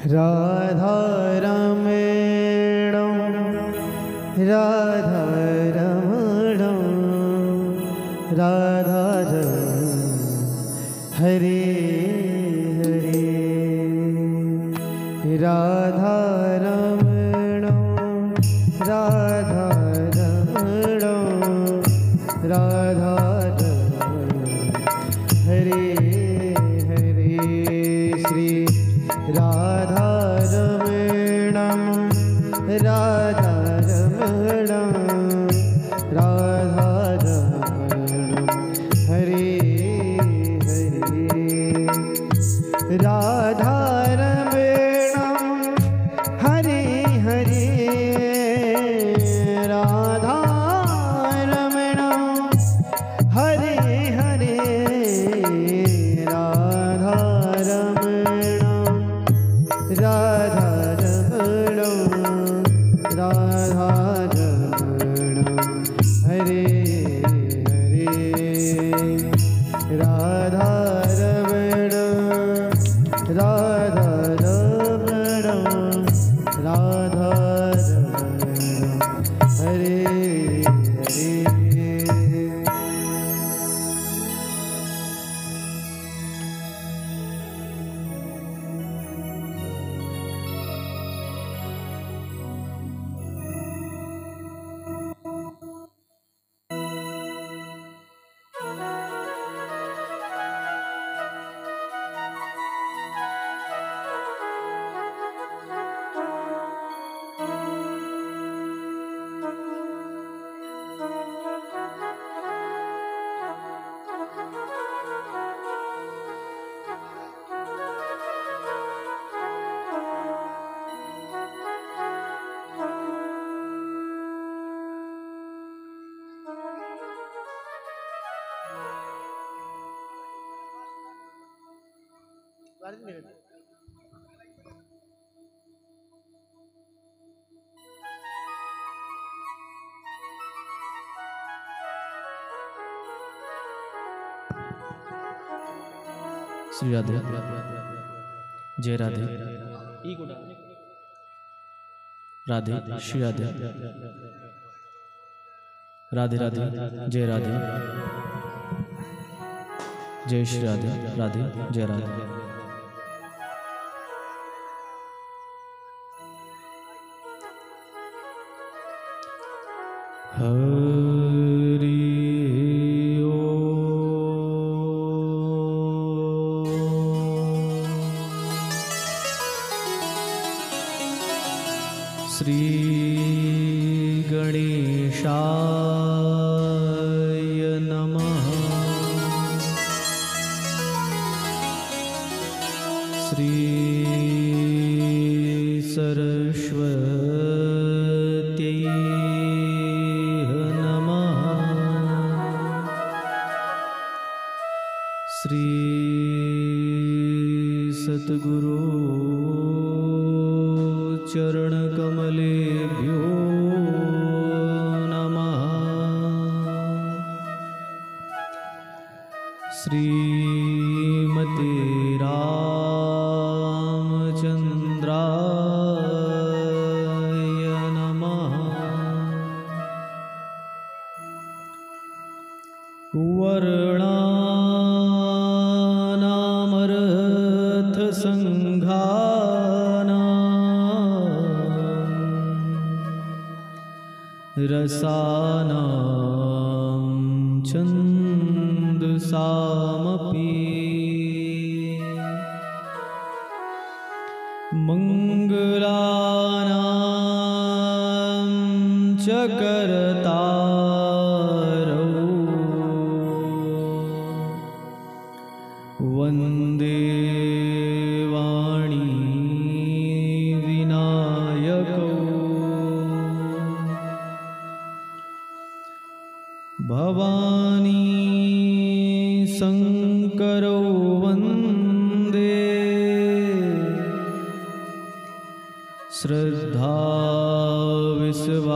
राधारमणं राधारमणं राधारमणं हरे हरे राधारमणं राधारमणं राधारमणं हरे हरे श्री राधारमणं राधारमणं राधारमणं हरे हरे राधारमणं हरे हरे राधारमणं हरे हरे राधारमणं राधारमणं हरे हरे राधारमणं राधारमणं राधारमणं हरे हरे। श्री राधे जय राधे राधे श्री राधे राधे राधे जय राधे जय श्री राधे राधे जय राधे। हरि श्री गणेशाय नमः। श्री सरस्वत्यै नमः। श्री सद्गुरु चरणकमलेभ्यो नमः। श्रीमते रामचन्द्राय नमः। वर्णानामर्थसङ्घानां रसानां छन्दसामपि मङ्गलानां च करतारौ वन्दे वाणी विनायकौ भवानी शङ्करौ वन्दे श्रद्धा विश्वासरूपिणौ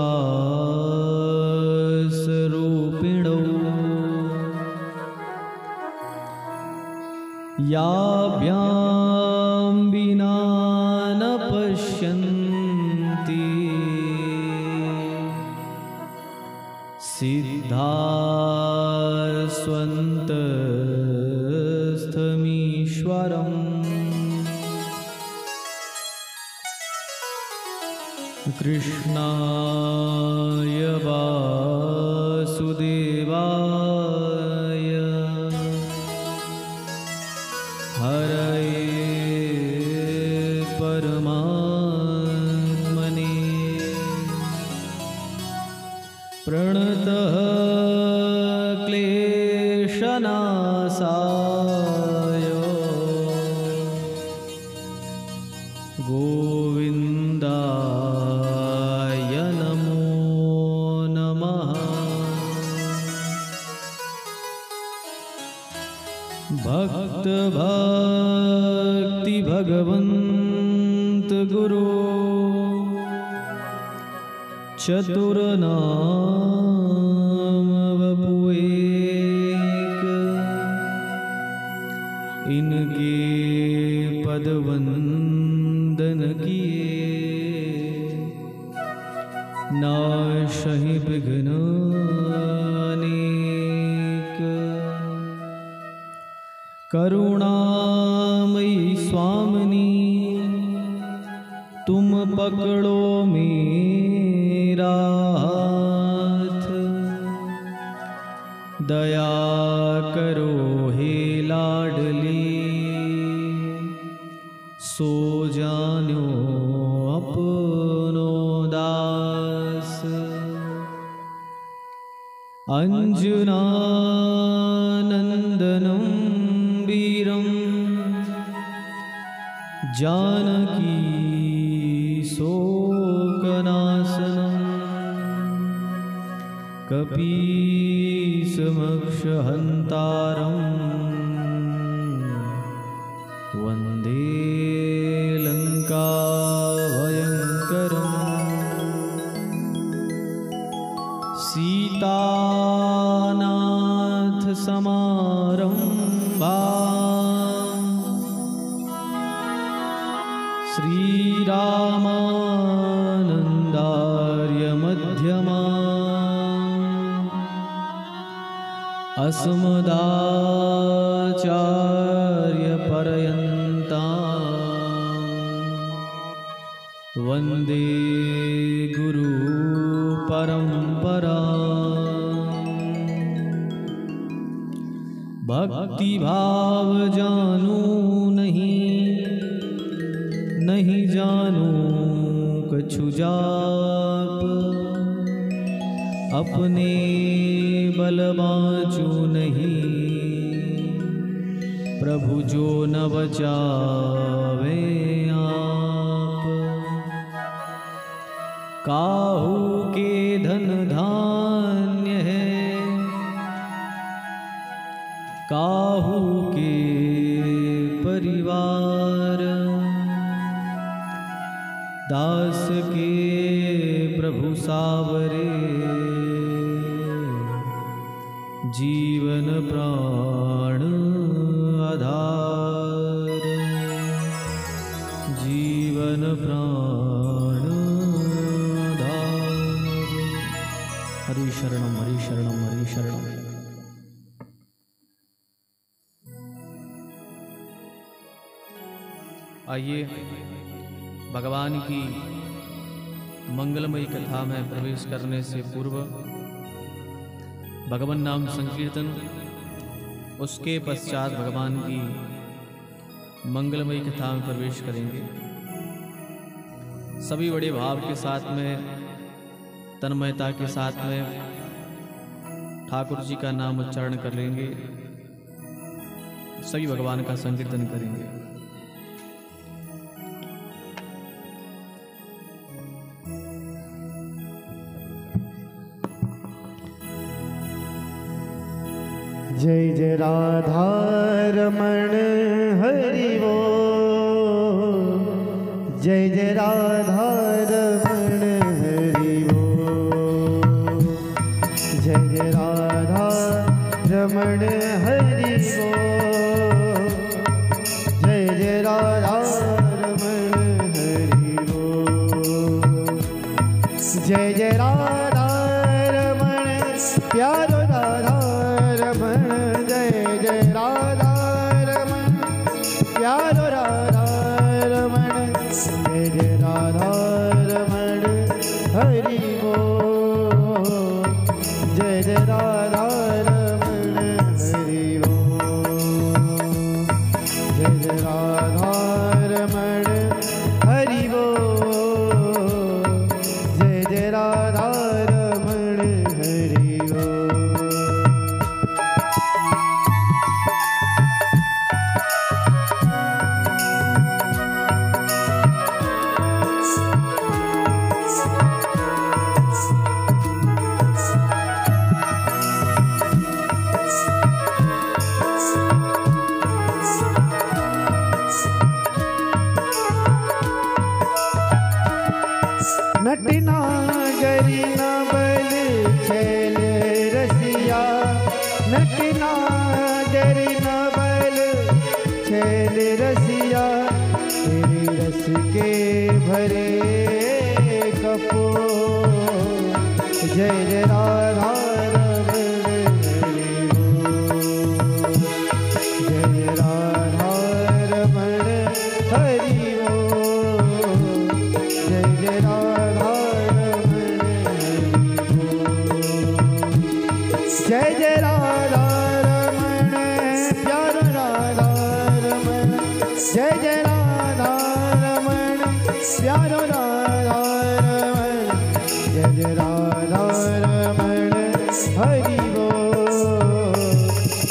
याभ्यां विना सिद्धास्वन्तस्थमीश्वरम् कृष्णाय वासुदेवाय हरये परमात्मने प्रणतः क्लेशनाशाय गोविन्दाय नमो नमः। भक्त भक्ति भगवंत गुरु चतुर नाम वपु एक, इनके पद वंदन किए नाशहि विघ्न अनेक। करुणामयी स्वामिनी तुम पकड़ो मेरा हाथ, दया करो हे लाडली सो जानो अपनो दास। अंजनानंदनं वीरं जानकी शोकनाशनं कपीसमक्षहन्तारं वन्दे लङ्काभयङ्करम्। सीतानाथ समारम्भा श्रीरामानन्दार्य मध्यमा अस्मदाचार्य पर्यन्ता वन्दे गुरु परम्परा। भक्ति भाव जानू नहीं जानू कछु जाप, अपने बल बाँचू नहीं प्रभु जो न बचावे आप। काहू के धन धान्य है काहू के परिवार, दास के प्रभु सावरे जीवन प्राण आधार, जीवन प्राण आधार। हरि शरणम हरि शरणम हरि शरणम। आइए भगवान की मंगलमयी कथा में प्रवेश करने से पूर्व भगवान नाम संकीर्तन, उसके पश्चात भगवान की मंगलमयी कथा में प्रवेश करेंगे। सभी बड़े भाव के साथ में, तन्मयता के साथ में ठाकुर जी का नाम उच्चारण कर लेंगे, सभी भगवान का संकीर्तन करेंगे। जय जय राधा रमण हरि बोल, जय जय राधा रमण हरि बोल, जय जय राधा रमण हरि बोल, जय जय राधा रमण हरि बोल, जय जय राधा रमण प्यारो राधा रमण जय जय राधा रमण प्यारो राधा रमण जय जय राधा रमण हरि बोल जय जय राधा रमण हरि बोल जय जय राधा रमण हरि बोल जय जय राधा रमण हरि बोल। नटना गरी न बल छैल रसिया नटना गरी न बल छैल रसिया तेरे रस के भरे कपो जय जय राधा रमण हरि बोल जय जय राधा रमण हरि बोल जय जय राधा जय जय राधा रमण प्यारा राधा रमण जय जय राधा रमण प्यारा राधा रमण जय जय राधा रमण हरि बोल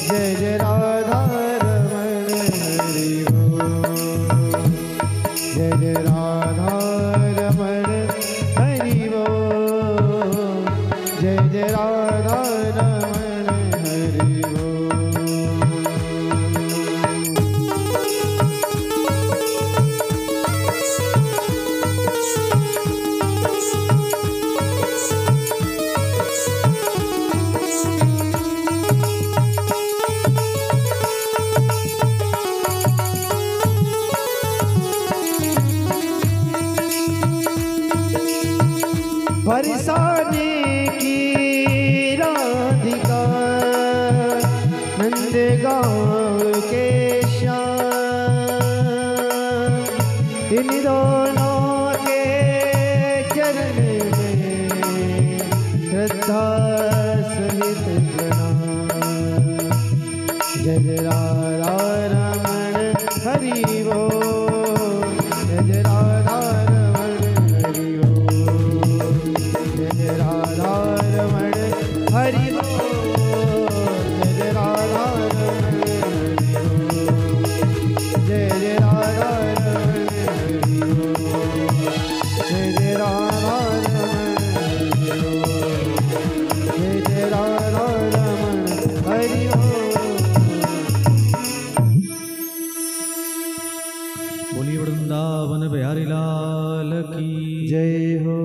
जय जय राधा रमण हरि बोल जय जय राधा रमण हरि बोल जय जय राधा रमण हरि बोल। बरसाने की राधिका नंद गाँव के श्याम इन दोनों के चरण में श्रद्धा सहित प्रणाम जय जय राधा रमण हरि बोल जय जय राधा रमण हरि बोल जय जय राधा रमण हरि बोल जय जय राधा रमण हरि बोल जय जय राधा रमण हरि बोल जय जय राधा रमण हरि बोल जय जय राधा रमण हरि बोल। बोली वृंदावन बिहारी लाल की जय हो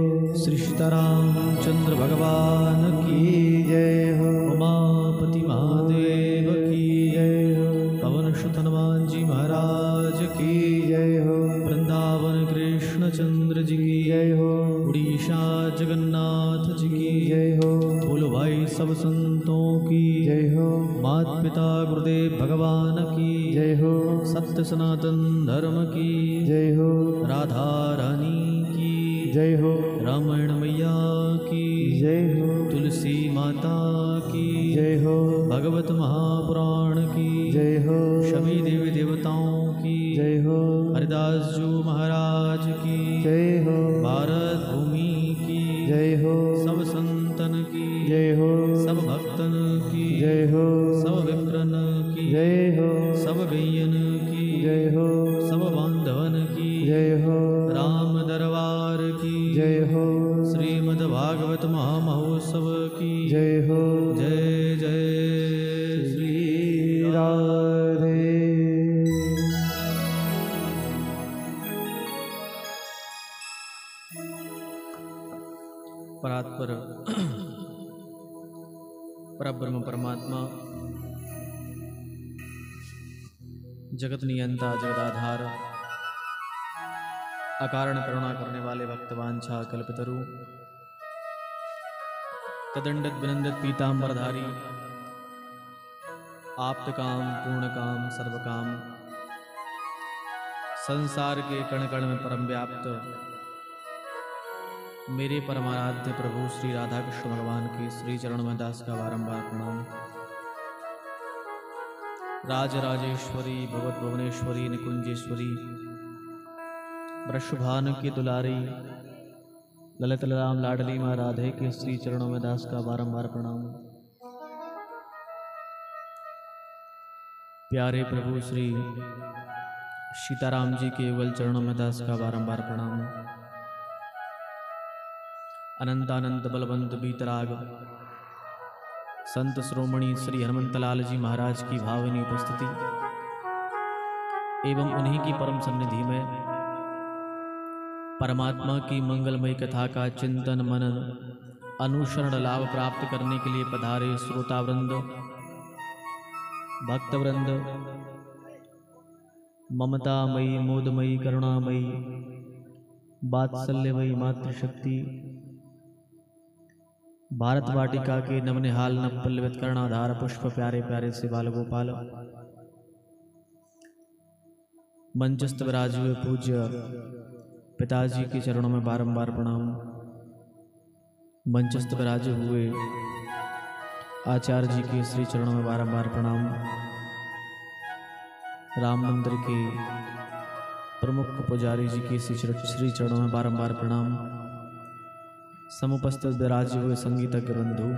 श्री सीतारामचंद्र भगवान की जय हो उमापति महादेव की जय हो पवन सुत हनुमान जी महाराज की जय हो वृंदावन कृष्ण चंद्र जी की जय हो उड़ीसा जगन्नाथ जी की जय हो बोलो भाई सब संतों की जय हो मात पिता गुरुदेव भगवान की जय हो सत्य सनातन धर्म की जय हो राधा रानी की जय हो रामायण मैया की जय हो तुलसी माता की जय हो भगवत महापुराण की जय हो सभी देवी देवताओं की जय हो हरिदास जी महाराज की जय हो भारत भूमि की जय हो सब संतन की जय हो सब भक्तन की जय हो सब विप्रन की जय हो सब गैयन की जय हो सब बांधवन की जय हो राम दरबार की जय हो श्रीमद् भागवत महामहोत्सव की जय हो जय जय श्री राधे। परात्पर परब्रह्म परमात्मा जगत नियंता जगदाधार अकारण करुणा करने वाले भक्तवांछा कल्पतरु तदंडत विनंदत पीतांबरधारी, आप्त काम पूर्ण काम सर्व काम, संसार के कण कण में परम व्याप्त मेरे परमाराध्य प्रभु श्री राधा कृष्ण भगवान के श्री चरण में दास का बारंबार प्रणाम। राजराजेश्वरी भगवत भुवनेश्वरी निकुंजेश्वरी, वृषभानु की दुलारी, ललित राम लाडली माँ राधे के श्री चरणों में दास का बारंबार प्रणाम। प्यारे प्रभु श्री सीताराम जी के युगल चरणों में दास का बारंबार प्रणाम। अनंत अनंत बलवंत बीतराग संत श्रोमणी श्री हनुमंतलाल जी महाराज की भावनी उपस्थिति एवं उन्हीं की परम सन्निधि में परमात्मा की मंगलमयी कथा का चिंतन मनन अनुसरण लाभ प्राप्त करने के लिए पधारे श्रोतावृंद, भक्तवृंद, ममतामयी मोदमयी करुणामयी वात्सल्यमयी मातृशक्ति भारत वाटिका के नवनिहाल नव पल्लवित कर्णाधार पुष्प प्यारे प्यारे से बाल गोपाल, मंचस्थ विराजे हुए पूज्य पिताजी के चरणों में बारंबार प्रणाम। मंचस्थ विराजे हुए आचार्य जी के श्री चरणों में बारंबार प्रणाम। राम मंदिर के प्रमुख पुजारी जी के श्री चरणों में बारंबार प्रणाम। समुपस्थित विराजे हुए संगीतज्ञ बंधु,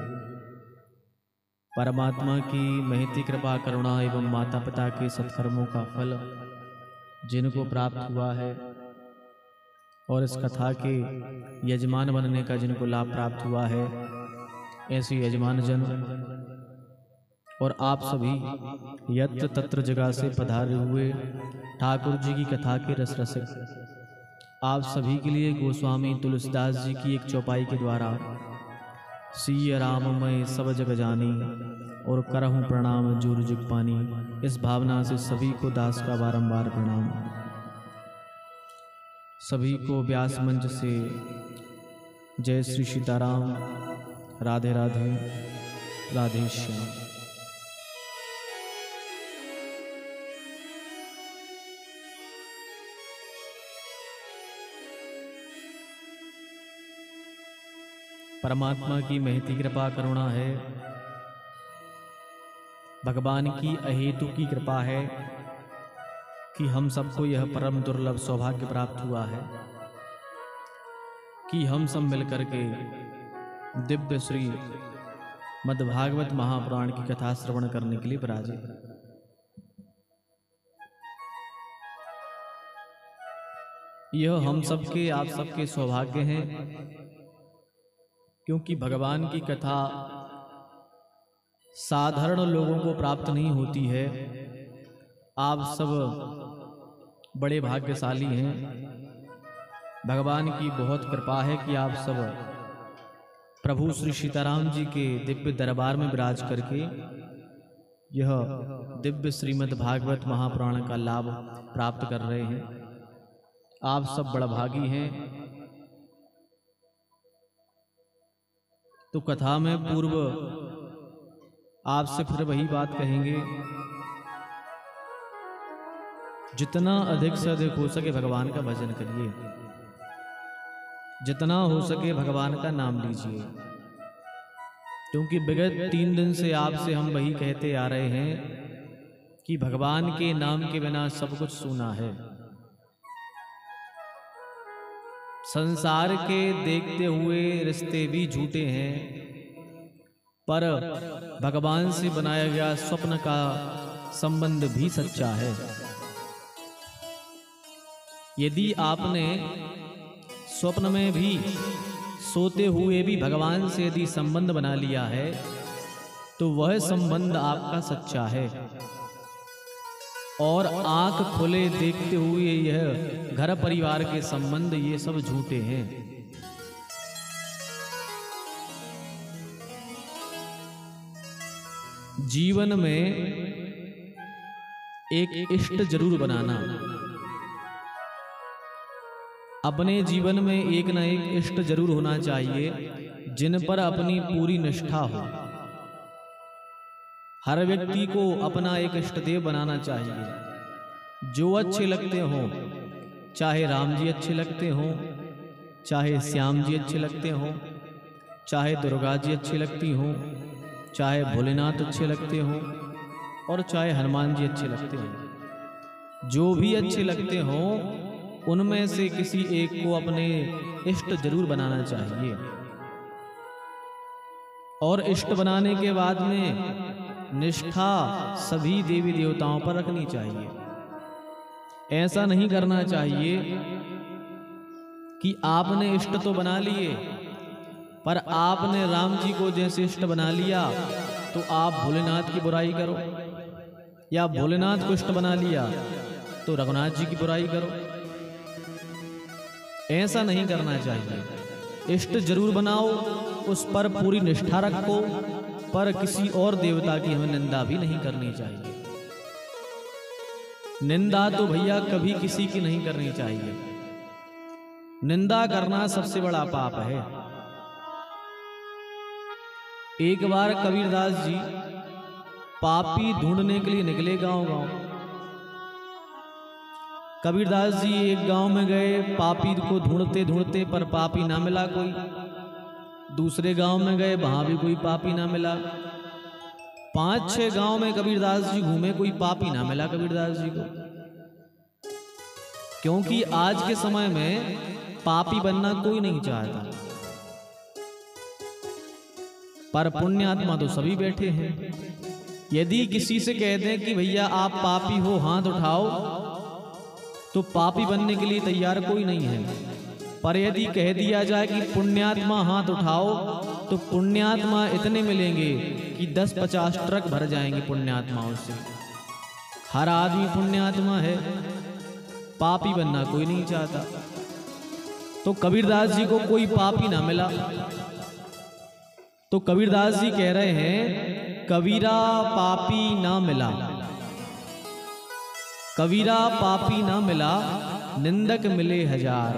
परमात्मा की महती कृपा करुणा एवं माता पिता के सत्कर्मों का फल जिनको प्राप्त हुआ है और इस कथा के यजमान बनने का जिनको लाभ प्राप्त हुआ है, ऐसे यजमान जन और आप सभी यत्र तत्र जगह से पधारे हुए ठाकुर जी की कथा के रस रसिक, आप सभी के लिए गोस्वामी तुलसीदास जी की एक चौपाई के द्वारा सिय राम मैं सब जग जानी और करहूँ प्रणाम जुर जुग पानी, इस भावना से सभी को दास का बारंबार प्रणाम। सभी को व्यास मंच से जय श्री सीताराम, राधे राधे, राधे श्याम। परमात्मा की महती कृपा करुणा है, भगवान की अहेतु की कृपा है कि हम सबको यह परम दुर्लभ सौभाग्य प्राप्त हुआ है कि हम सब मिलकर के दिव्य श्री मद्भागवत महापुराण की कथा श्रवण करने के लिए विराजे। यह हम सबके आप सबके सौभाग्य हैं, क्योंकि भगवान की कथा साधारण लोगों को प्राप्त नहीं होती है। आप सब बड़े भाग्यशाली हैं, भगवान की बहुत कृपा है कि आप सब प्रभु श्री सीताराम जी के दिव्य दरबार में विराज करके यह दिव्य श्रीमद् भागवत महापुराण का लाभ प्राप्त कर रहे हैं। आप सब बड़भागी हैं। तो कथा में पूर्व आपसे फिर वही बात कहेंगे, जितना अधिक से अधिक हो सके भगवान का भजन करिए, जितना हो सके भगवान का नाम लीजिए, क्योंकि विगत 3 दिन से आपसे हम वही कहते आ रहे हैं कि भगवान के नाम के बिना सब कुछ सूना है। संसार के देखते हुए रिश्ते भी झूठे हैं, पर भगवान से बनाया गया स्वप्न का संबंध भी सच्चा है। यदि आपने स्वप्न में भी सोते हुए भी भगवान से यदि संबंध बना लिया है, तो वह संबंध आपका सच्चा है। और आंख खुले देखते हुए यह घर परिवार के संबंध ये सब झूठे हैं। जीवन में एक इष्ट जरूर बनाना, अपने जीवन में एक ना एक इष्ट जरूर होना चाहिए जिन पर अपनी पूरी निष्ठा हो। हर व्यक्ति को अपना एक इष्ट देव बनाना चाहिए, जो अच्छे लगते हों। चाहे राम जी अच्छे लगते हों, चाहे श्याम जी अच्छे लगते हों, चाहे दुर्गा जी अच्छी लगती हों, चाहे भोलेनाथ अच्छे लगते हों, और चाहे हनुमान जी अच्छे लगते हों। जो भी अच्छे लगते हों, उनमें से किसी एक को अपने इष्ट जरूर बनाना चाहिए। और इष्ट बनाने के बाद में निष्ठा सभी देवी देवताओं पर रखनी चाहिए। ऐसा नहीं करना चाहिए कि आपने इष्ट तो बना लिए, पर आपने राम जी को जैसे इष्ट बना लिया तो आप भोलेनाथ की बुराई करो, या भोलेनाथ को इष्ट बना लिया तो रघुनाथ जी की बुराई करो। ऐसा नहीं करना चाहिए। इष्ट जरूर बनाओ, उस पर पूरी निष्ठा रखो, पर किसी और देवता की हमें निंदा भी नहीं करनी चाहिए। निंदा तो भैया कभी किसी की नहीं करनी चाहिए। निंदा करना सबसे बड़ा पाप है। एक बार कबीरदास जी पापी ढूंढने के लिए निकले गांव-गांव। कबीरदास जी एक गांव में गए, पापी को ढूंढते ढूंढते, पर पापी ना मिला कोई। दूसरे गांव में गए, वहां भी कोई पापी ना मिला। 5-6 गांव में कबीरदास जी घूमे, कोई पापी ना मिला कबीरदास जी को। क्योंकि आज के समय में पापी बनना कोई नहीं चाहता, पर पुण्यात्मा तो सभी बैठे हैं। यदि किसी से कह दें कि भैया आप पापी हो, हाथ उठाओ, तो पापी बनने के लिए तैयार कोई नहीं है। पर यदि कह दिया जाए कि पुण्यात्मा हाथ उठाओ, तो पुण्यात्मा इतने मिलेंगे कि 10-50 ट्रक भर जाएंगे पुण्यात्माओं से। हर आदमी पुण्यात्मा है, पापी बनना कोई नहीं चाहता। तो कबीरदास जी को कोई पापी ना मिला, तो कबीरदास जी कह रहे हैं, कबीरा पापी ना मिला, कबीरा पापी ना मिला, निंदक मिले हजार।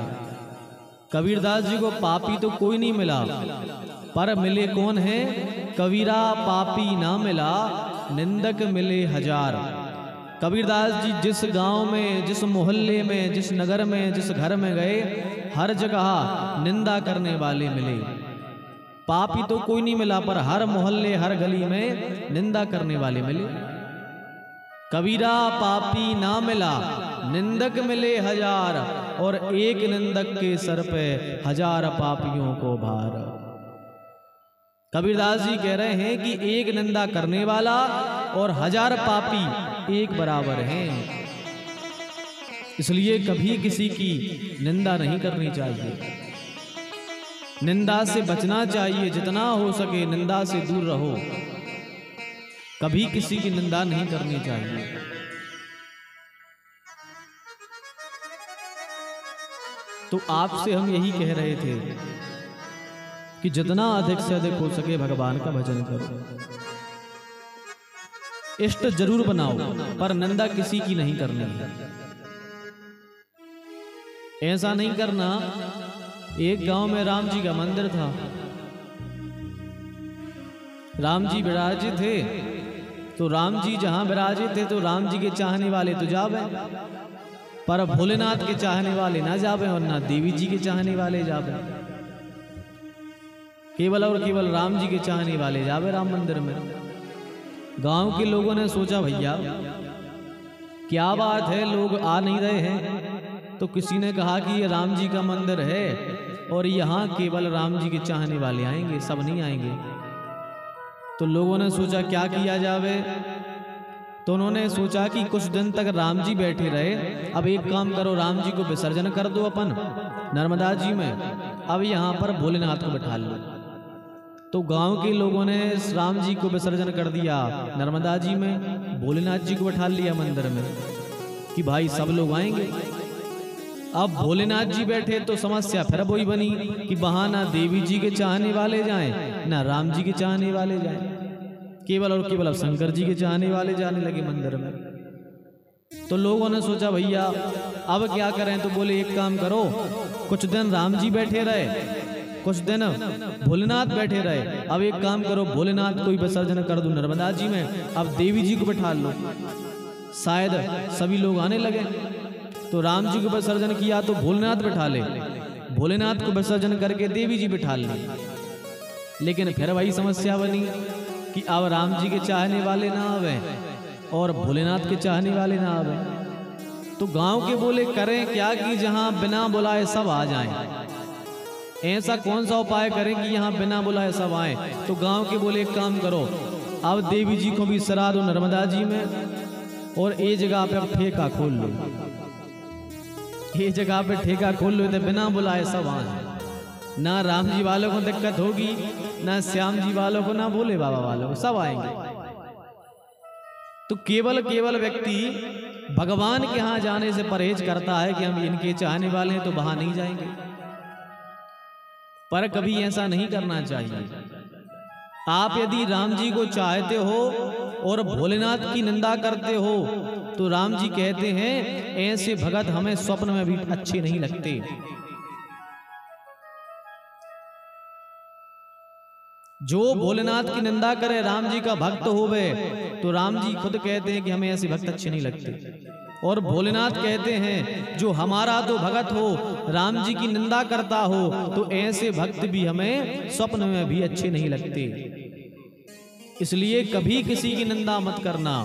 कबीरदास जी को पापी तो कोई नहीं मिला, पर मिले कौन है? कबीरा पापी ना मिला, निंदक मिले हजार। कबीरदास जी जिस गांव में, जिस मोहल्ले में, जिस नगर में, जिस घर में गए, हर जगह निंदा करने वाले मिले। पापी तो कोई नहीं मिला, पर हर मोहल्ले, हर गली में निंदा करने वाले मिले। कबीरा पापी ना मिला, निंदक मिले हजार, और एक निंदक के सर पे 1000 पापियों को भार। कबीरदास जी कह रहे हैं कि एक निंदा करने वाला और 1000 पापी एक बराबर हैं। इसलिए कभी किसी की निंदा नहीं करनी चाहिए। निंदा से बचना चाहिए, जितना हो सके निंदा से दूर रहो। कभी किसी की निंदा नहीं करनी चाहिए। तो आपसे हम यही कह रहे थे कि जितना अधिक से अधिक हो सके भगवान का भजन करो। इष्ट जरूर बनाओ, पर निंदा किसी की नहीं करनी है। ऐसा नहीं करना। एक गांव में राम जी का मंदिर था। राम जी विराजित थे, तो राम जी जहां विराजित थे, तो राम जी के चाहने वाले तो जावे, पर भोलेनाथ के चाहने वाले ना जावे, और ना देवी जी के चाहने वाले जावे। केवल और केवल राम जी के चाहने वाले जावे राम मंदिर में। गांव के लोगों ने सोचा, भैया क्या बात है, लोग आ नहीं रहे हैं। तो किसी ने कहा कि ये राम जी का मंदिर है और यहाँ केवल राम जी के चाहने वाले आएंगे, सब नहीं आएंगे। तो लोगों ने सोचा क्या किया जावे। तो उन्होंने सोचा कि कुछ दिन तक राम जी बैठे रहे, अब एक काम करो, राम जी को विसर्जन कर दो अपन नर्मदा जी में, अब यहाँ पर भोलेनाथ को बैठा लो। तो गांव के लोगों ने राम जी को विसर्जन कर दिया नर्मदा जी में, भोलेनाथ जी को बैठा लिया मंदिर में कि भाई सब लोग आएंगे। अब भोलेनाथ जी बैठे तो समस्या फिर वही बनी कि वहां ना देवी जी के चाहने वाले जाएं, ना राम जी के चाहने वाले जाएं, केवल और केवल अब शंकर जी के चाहने वाले जाने लगे मंदिर में। तो लोगों ने सोचा भैया अब क्या करें। तो बोले एक काम करो, कुछ दिन राम जी बैठे रहे कुछ दिन भोलेनाथ बैठे रहे। अब एक काम करो, भोलेनाथ को ही विसर्जन कर दो नर्मदा जी में, अब देवी जी को बिठा लो, शायद सभी लोग आने लगे। तो राम जी को विसर्जन किया तो भोलेनाथ बिठा ले, भोलेनाथ को विसर्जन करके देवी जी बिठा ले। लेकिन फिर वही समस्या बनी कि अब राम जी के चाहने वाले ना आवे और भोलेनाथ के चाहने वाले ना आवे। तो गांव के बोले करें क्या कि जहां बिना बुलाए सब आ जाएं। ऐसा कौन सा उपाय करें कि यहां बिना बुलाए सब आए। तो गांव के बोले एक काम करो, अब देवी जी को भी सरा दो नर्मदा जी में, और ये जगह पे अब ठेका खोल लो, ये जगह पे ठेका खोल लो, तो बिना बुलाए सब आए। ना राम जी वालों को दिक्कत होगी, ना श्याम जी वालों को, ना भोले बाबा वालों को, सब आएंगे। तो केवल व्यक्ति भगवान के यहां जाने से परहेज करता है कि हम इनके चाहने वाले हैं तो वहां नहीं जाएंगे। पर कभी ऐसा नहीं करना चाहिए। आप यदि राम जी को चाहते हो और भोलेनाथ की निंदा करते हो तो राम जी कहते हैं ऐसे भगत हमें स्वप्न में भी अच्छे नहीं लगते। जो भोलेनाथ की निंदा करे राम जी का भक्त होवे तो राम जी खुद कहते हैं कि हमें ऐसे भक्त अच्छे नहीं लगते। और भोलेनाथ कहते हैं जो हमारा तो भगत हो राम जी की निंदा करता हो तो ऐसे भक्त भी हमें स्वप्न में भी अच्छे नहीं लगते। इसलिए कभी किसी की निंदा मत करना,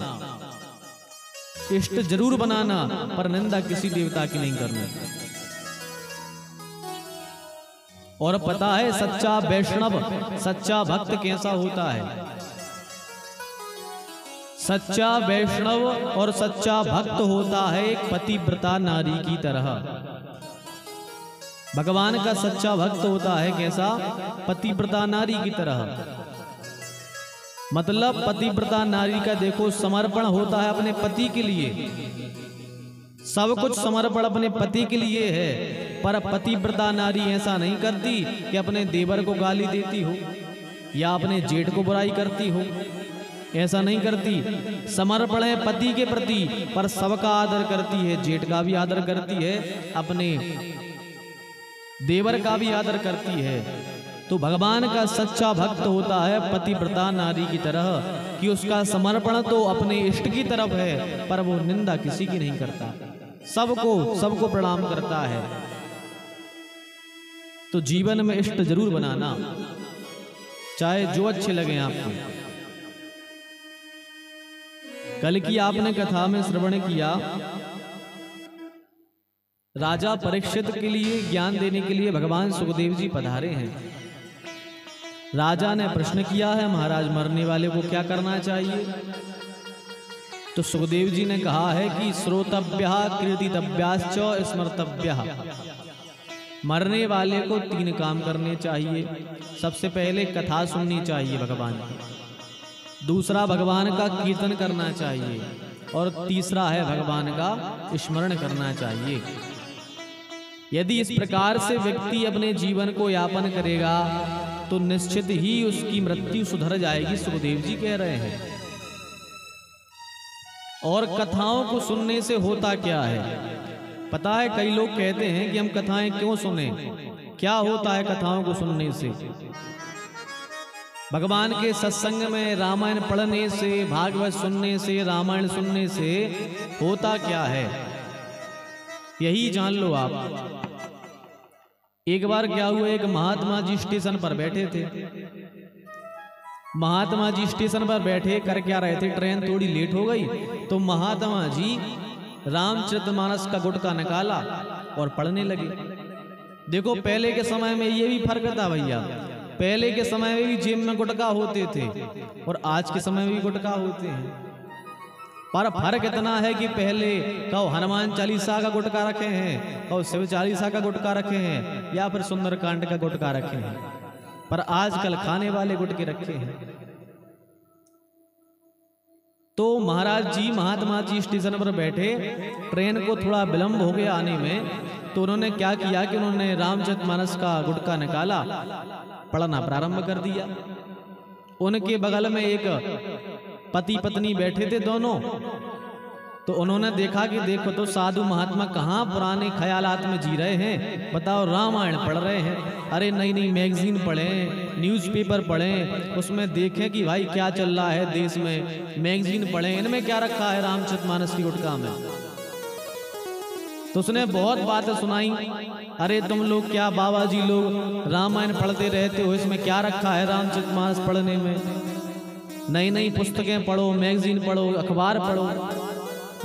इष्ट जरूर बनाना पर निंदा किसी देवता की नहीं करना। और पता है सच्चा वैष्णव, सच्चा भक्त कैसा होता है? सच्चा वैष्णव और सच्चा भक्त होता है एक पतिव्रता नारी की तरह। भगवान का सच्चा भक्त होता है कैसा? पतिव्रता नारी की तरह। मतलब पतिव्रता नारी का देखो समर्पण होता है अपने पति के लिए, सब कुछ समर्पण अपने पति के लिए है। पर पतिव्रता नारी ऐसा नहीं करती कि अपने देवर को गाली देती हो या अपने जेठ को बुराई करती हो, ऐसा नहीं करती। समर्पण है पति के प्रति पर सबका आदर करती है, जेठ का भी आदर करती है, अपने देवर का भी आदर करती है। तो भगवान का सच्चा भक्त होता है पतिव्रता नारी की तरह कि उसका समर्पण तो अपने इष्ट की तरफ है पर वो निंदा किसी की नहीं करता, सबको प्रणाम करता है। तो जीवन में इष्ट जरूर बनाना, चाहे जो अच्छे लगे आपको। कल की आपने कथा में श्रवण किया, राजा परीक्षित के लिए ज्ञान देने के लिए भगवान सुखदेव जी पधारे हैं। राजा ने प्रश्न किया है महाराज मरने वाले को क्या करना चाहिए? तो सुखदेव जी ने कहा है कि श्रोतव्यः कीर्तितव्याश्च स्मर्तव्यः। मरने वाले को 3 काम करने चाहिए। सबसे पहले कथा सुननी चाहिए भगवान की, दूसरा भगवान का कीर्तन करना चाहिए और तीसरा है भगवान का स्मरण करना चाहिए। यदि इस प्रकार से व्यक्ति अपने जीवन को यापन करेगा तो निश्चित ही उसकी मृत्यु सुधर जाएगी, सुखदेव जी कह रहे हैं। और कथाओं को सुनने से होता क्या है पता है? कई लोग कहते हैं कि हम कथाएं क्यों सुने, क्या होता है कथाओं को सुनने से? भगवान के सत्संग में रामायण पढ़ने से, भागवत सुनने से, रामायण सुनने से होता क्या है यही जान लो आप। एक बार क्या हुआ, एक महात्मा जी स्टेशन पर बैठे थे। महात्मा जी स्टेशन पर बैठे कर क्या रहे थे, ट्रेन थोड़ी लेट हो गई तो महात्मा जी रामचरितमानस का गुटका निकाला और पढ़ने लगे। देखो पहले के समय में ये भी फर्क था भैया, पहले के समय में भी जेब में गुटका होते थे और आज के समय में भी गुटका होते हैं। पर फर्क इतना है कि पहले कहो हनुमान चालीसा का गुटका रखे हैं, कहो शिव चालीसा का गुटका रखे हैं या फिर सुंदरकांड का गुटका रखे हैं, पर आजकल खाने वाले गुटके रखे हैं। तो महाराज जी महात्मा जी स्टेशन पर बैठे, ट्रेन को थोड़ा विलंब हो गया आने में, तो उन्होंने क्या किया कि उन्होंने रामचरितमानस का गुटका निकाला, पढ़ना प्रारंभ कर दिया। उनके बगल में एक पति पत्नी बैठे थे दोनों, तो उन्होंने देखा कि देखो तो साधु महात्मा कहाँ पुराने ख्यालात में जी रहे हैं, बताओ रामायण पढ़ रहे हैं। अरे नई नई मैगजीन पढ़ें, न्यूज़पेपर पढ़ें, उसमें देखें कि भाई क्या चल रहा है देश में, मैगजीन पढ़ें, इनमें क्या रखा है रामचरितमानस की गुटका में। तो उसने बहुत बातें सुनाई, अरे तुम लोग क्या बाबा जी लोग रामायण पढ़ते रहते हो, इसमें क्या रखा है रामचरितमानस पढ़ने में, नई नई पुस्तकें पढ़ो, मैगजीन पढ़ो, अखबार पढ़ो।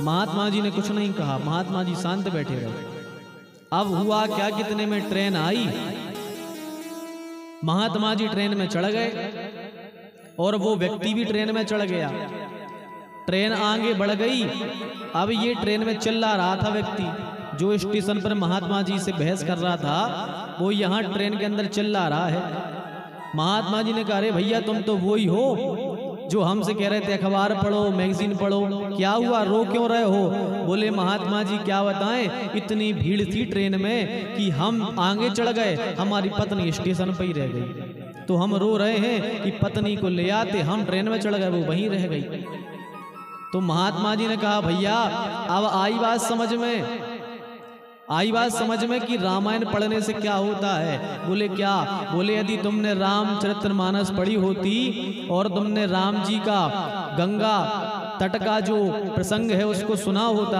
महात्मा जी ने कुछ नहीं कहा, महात्मा जी शांत बैठे रहे। अब हुआ क्या, कितने में ट्रेन आई, महात्मा जी ट्रेन में चढ़ गए और वो व्यक्ति भी ट्रेन में चढ़ गया। ट्रेन आगे बढ़ गई। अब ये ट्रेन में चिल्ला रहा था व्यक्ति, जो स्टेशन पर महात्मा जी से बहस कर रहा था, वो यहाँ ट्रेन के अंदर चिल्ला रहा है। महात्मा जी ने कहा, अरे भैया तुम तो वो ही हो जो हमसे कह रहे थे अखबार पढ़ो, मैगजीन पढ़ो, क्या हुआ, रो क्यों रहे हो? बोले महात्मा जी क्या बताएं, इतनी भीड़ थी ट्रेन में कि हम आगे चढ़ गए, हमारी पत्नी स्टेशन पर ही रह गई, तो हम रो रहे हैं कि पत्नी को ले आते, हम ट्रेन में चढ़ गए, वो वहीं रह गई। तो महात्मा जी ने कहा, भैया अब आई बात समझ में, आई बात समझ में कि रामायण पढ़ने से क्या होता है। बोले क्या? बोले यदि तुमने रामचरितमानस पढ़ी होती और तुमने राम जी का गंगा तट का जो प्रसंग है उसको सुना होता,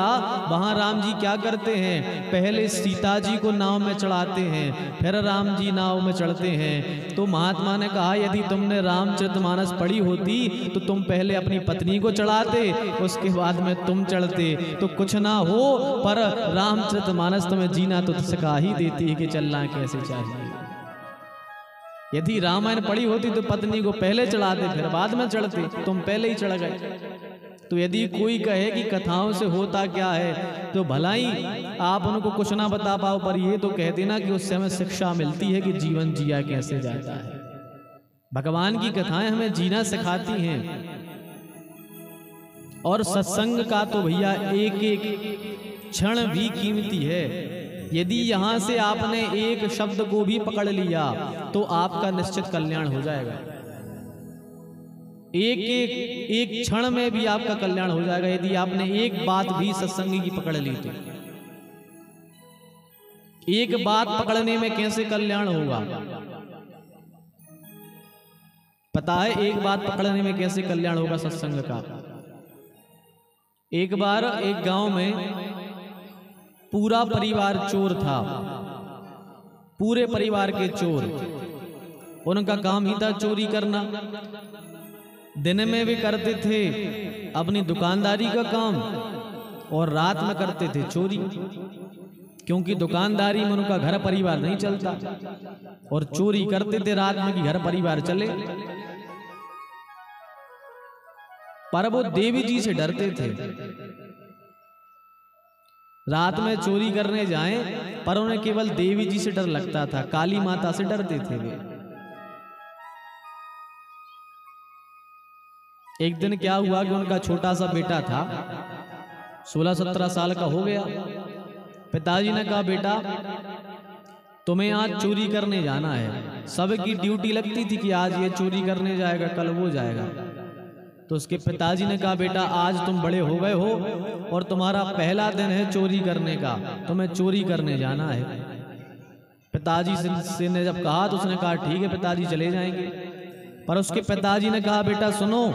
वहाँ राम जी क्या करते हैं, पहले सीता जी को नाव में चढ़ाते हैं, फिर राम जी नाव में चढ़ते हैं। तो महात्मा ने कहा, यदि तुमने रामचरितमानस पढ़ी होती तो तुम पहले अपनी पत्नी को चढ़ाते, उसके बाद में तुम चढ़ते, तो कुछ ना हो, पर रामचरितमानस तुम्हें जीना तो सिखा ही देती है कि चलना कैसे चाहिए। यदि रामायण पढ़ी होती तो पत्नी को पहले चढ़ाते, फिर बाद में चढ़ते, तुम पहले ही चढ़ गए। तो यदि कोई कहे कि कथाओं से होता क्या है, तो भला ही आप उनको कुछ ना बता पाओ, पर ये तो कह देना कि उससे हमें शिक्षा मिलती है कि जीवन जिया कैसे जाता है। भगवान की कथाएं हमें जीना सिखाती हैं। और सत्संग का तो भैया एक एक क्षण भी कीमती है। यदि यहाँ से आपने एक शब्द को भी पकड़ लिया तो आपका निश्चित कल्याण हो जाएगा। एक क्षण में भी आपका कल्याण हो जाएगा यदि आपने एक बात भी सत्संग की पकड़ ली तो। एक बात पकड़ने में कैसे कल्याण होगा पता है? एक बात पकड़ने में कैसे कल्याण होगा सत्संग का? एक बार एक गांव में पूरा परिवार चोर था, पूरे परिवार के चोर। उनका काम ही था चोरी करना। दिन में भी करते थे अपनी दुकानदारी का काम और रात में करते थे चोरी, क्योंकि दुकानदारी में उनका घर परिवार नहीं चलता, और चोरी करते थे रात में कि घर परिवार चले। पर वो देवी जी से डरते थे। रात में चोरी करने जाएं, पर उन्हें केवल देवी जी से डर लगता था, काली माता से डरते थे वे। एक दिन क्या हुआ कि उनका छोटा सा बेटा था, 16-17 साल का हो गया। पिताजी ने कहा, बेटा तुम्हें आज चोरी करने जाना है। सबकी ड्यूटी लगती थी कि आज ये चोरी करने जाएगा, कल वो जाएगा। तो उसके पिताजी ने कहा, बेटा आज तुम बड़े हो गए हो और तुम्हारा पहला दिन है चोरी करने का, तुम्हें चोरी करने जाना है। पिताजी से ने जब कहा तो उसने कहा, ठीक है पिताजी चले जाएंगे। पर उसके पिताजी ने कहा, बेटा सुनो,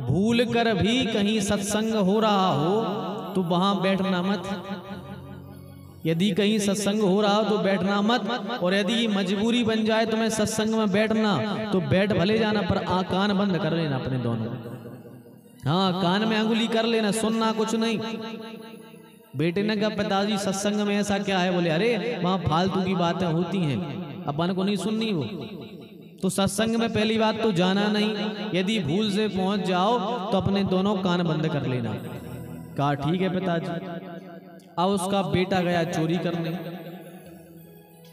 भूल कर भी कहीं सत्संग हो रहा हो तो वहां बैठना मत। यदि कहीं सत्संग हो रहा हो तो बैठना मत, और यदि मजबूरी बन जाए तुम्हें सत्संग में बैठना तो बैठ भले जाना, पर कान बंद कर लेना अपने दोनों। हाँ, कान में अंगुली कर लेना, सुनना कुछ नहीं। बेटे ने कहा, पिताजी सत्संग में ऐसा क्या है? बोले, अरे वहां फालतू की बातें होती हैं, अपन को नहीं सुननी वो। तो सत्संग में पहली बात तो जाना नहीं, यदि भूल से पहुंच जाओ तो अपने दोनों कान बंद कर लेना। कहा ठीक है पिताजी। अब उसका बेटा गया चोरी करने।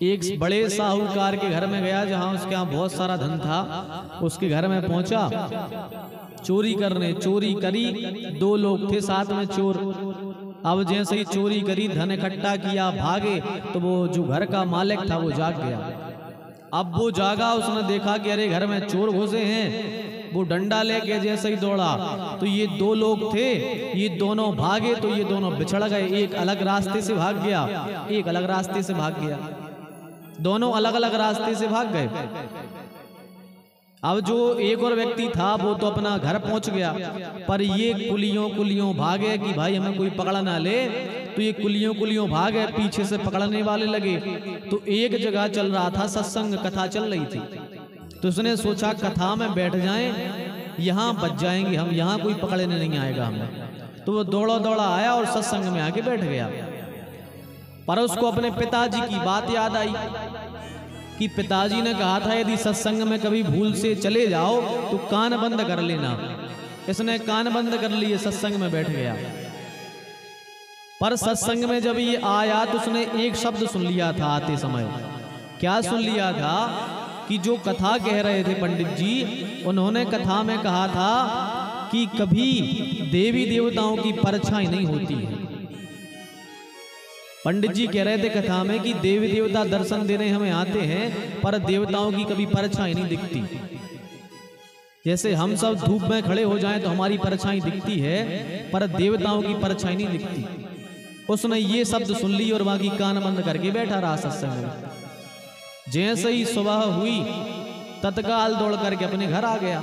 एक बड़े साहूकार के घर में गया, जहां उसके यहाँ बहुत सारा धन था। उसके घर में पहुंचा चोरी करने। चोरी करी, 2 लोग थे साथ में चोर। अब जैसे ही चोरी करी, धन इकट्ठा किया, भागे, तो वो जो घर का मालिक था वो जाग गया। अब वो जागा, उसने देखा कि अरे घर में चोर घुसे हैं, वो डंडा लेके जैसे ही दौड़ा तो ये दो लोग थे, ये दोनों भागे तो ये दोनों बिछड़ गए। एक अलग रास्ते से भाग गया, एक अलग रास्ते से भाग गया, दोनों अलग अलग रास्ते से भाग गए। अब जो एक और व्यक्ति था वो तो अपना घर पहुंच गया, पर ये कुलियों भागे कि भाई हमें कोई पकड़ा ना ले। तो ये कुलियों भागे, पीछे से पकड़ने वाले लगे। तो एक जगह चल रहा था सत्संग, कथा चल रही थी। तो उसने सोचा कथा में बैठ जाएं, यहाँ बच जाएंगे हम, यहाँ कोई पकड़ने नहीं आएगा हमें। तो वो दौड़ा आया और सत्संग में आके बैठ गया। पर उसको अपने पिताजी की बात याद आई कि पिताजी ने कहा था यदि सत्संग में कभी भूल से चले जाओ तो कान बंद कर लेना। इसने कान बंद कर लिए, सत्संग में बैठ गया। पर सत्संग में जब ये आया तो उसने एक शब्द सुन लिया था आते समय। क्या सुन लिया था? कि जो कथा कह रहे थे पंडित जी, उन्होंने कथा में कहा था कि कभी देवी देवताओं की परछाई नहीं होती है। पंडित जी कह रहे थे कथा में कि देवी देवता दर्शन देने हमें आते हैं, पर देवताओं की कभी परछाई नहीं दिखती। जैसे हम सब धूप में खड़े हो जाएं तो हमारी परछाई दिखती है, पर देवताओं की परछाई नहीं दिखती। उसने ये शब्द सुन ली और बाकी कान बंद करके बैठा रहा सत्संग में। जैसे ही सुबह हुई तत्काल दौड़ करके अपने घर आ गया।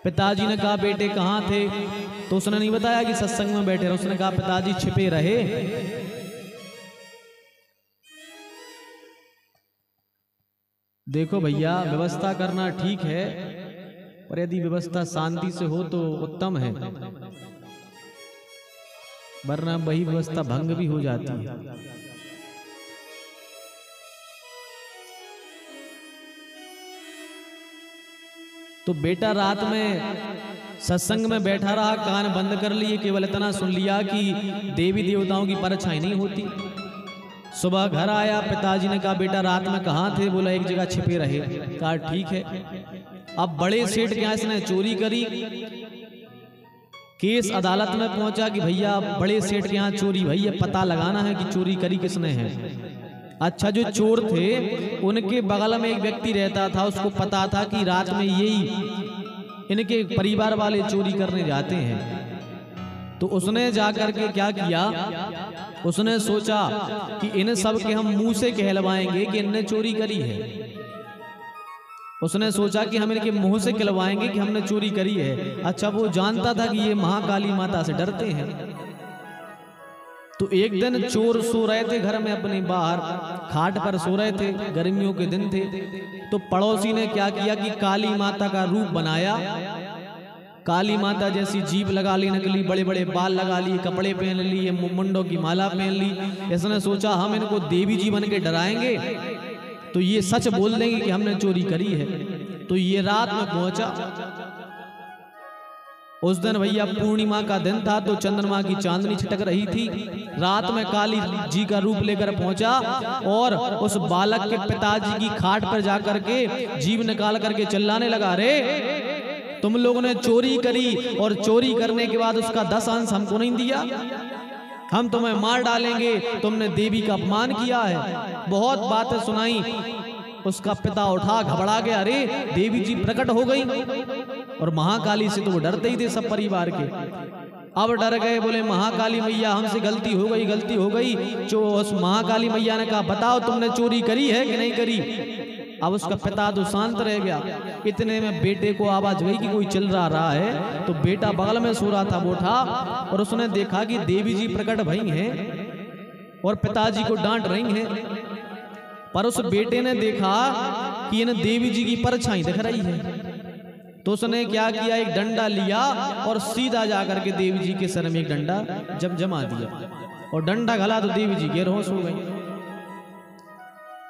पिताजी ने कहा बेटे कहाँ थे? तो उसने नहीं बताया कि सत्संग में बैठे रहे। उसने कहा पिताजी छिपे रहे। देखो भैया, व्यवस्था करना ठीक है, पर यदि व्यवस्था शांति से हो तो उत्तम है, वरना वही व्यवस्था भंग भी हो जाती है। तो बेटा रात में सत्संग में बैठा रहा, कान बंद कर लिए, केवल इतना सुन लिया कि देवी देवताओं की परछाई नहीं होती। सुबह घर आया, पिताजी ने कहा बेटा रात में कहाँ थे? बोला एक जगह छिपे रहे। कहा ठीक है। अब बड़े सेठ के यहाँ इसने चोरी करी, केस अदालत में पहुंचा कि भैया बड़े सेठ के यहाँ चोरी, भैया पता लगाना है कि चोरी करी किसने है। अच्छा, जो चोर थे उनके बगल में एक व्यक्ति रहता था, उसको पता था कि रात में यही इनके परिवार वाले चोरी करने जाते हैं। तो उसने जाकर के क्या किया, उसने सोचा कि इन सब के हम मुंह से कहलवाएंगे कि इनने चोरी करी है। उसने सोचा कि हम इनके मुंह से कहलवाएंगे कि हमने चोरी करी है। अच्छा, वो जानता था कि ये महाकाली माता से डरते हैं। तो एक दिन चोर सो रहे थे घर में, अपने बाहर खाट पर सो रहे थे, गर्मियों के दिन थे। तो पड़ोसी ने क्या किया कि काली माता का रूप बनाया, काली माता जैसी जीभ लगा ली, नकली बड़े बड़े बाल लगा लिए, कपड़े पहन लिए, मुंडों की माला पहन ली। इसने सोचा हम इनको देवी जी बन के डराएंगे तो ये सच बोल देंगे कि हमने चोरी करी है। तो ये रात में पहुंचा। उस दिन भैया पूर्णिमा का दिन था, तो चंद्रमा की चांदनी छिटक रही थी। रात में काली जी का रूप लेकर पहुंचा और उस बालक के पिताजी की खाट पर जाकर के जीभ निकाल करके चिल्लाने लगा, रे तुम लोगों ने चोरी करी और चोरी करने के बाद उसका 10 अंश हमको नहीं दिया, हम तुम्हें मार डालेंगे, तुमने देवी का अपमान किया है। बहुत बातें सुनाई। उसका पिता उठा, घबरा गया, अरे देवी जी प्रकट हो गई। और महाकाली से तो वो डरते ही थे सब परिवार के। अब डर गए, बोले महाकाली मैया हमसे गलती हो गई। जो उस महाकाली मैया ने कहा बताओ तुमने चोरी करी है कि नहीं करी। अब उसका पिता तो शांत रह गया। इतने में बेटे को आवाज हुई कि कोई चिल्ला रहा है। तो बेटा बगल में सो रहा था, वो उठा और उसने देखा कि देवी जी प्रकट भई हैं और पिताजी को डांट रही हैं। पर उस बेटे ने देखा कि इन देवी जी की परछाई दिख रही है। तो उसने क्या किया, एक डंडा लिया और सीधा जाकर के देवी जी के सर में एक डंडा जमा दिया और डंडा घला तो देवी जी बेहोश हो गई।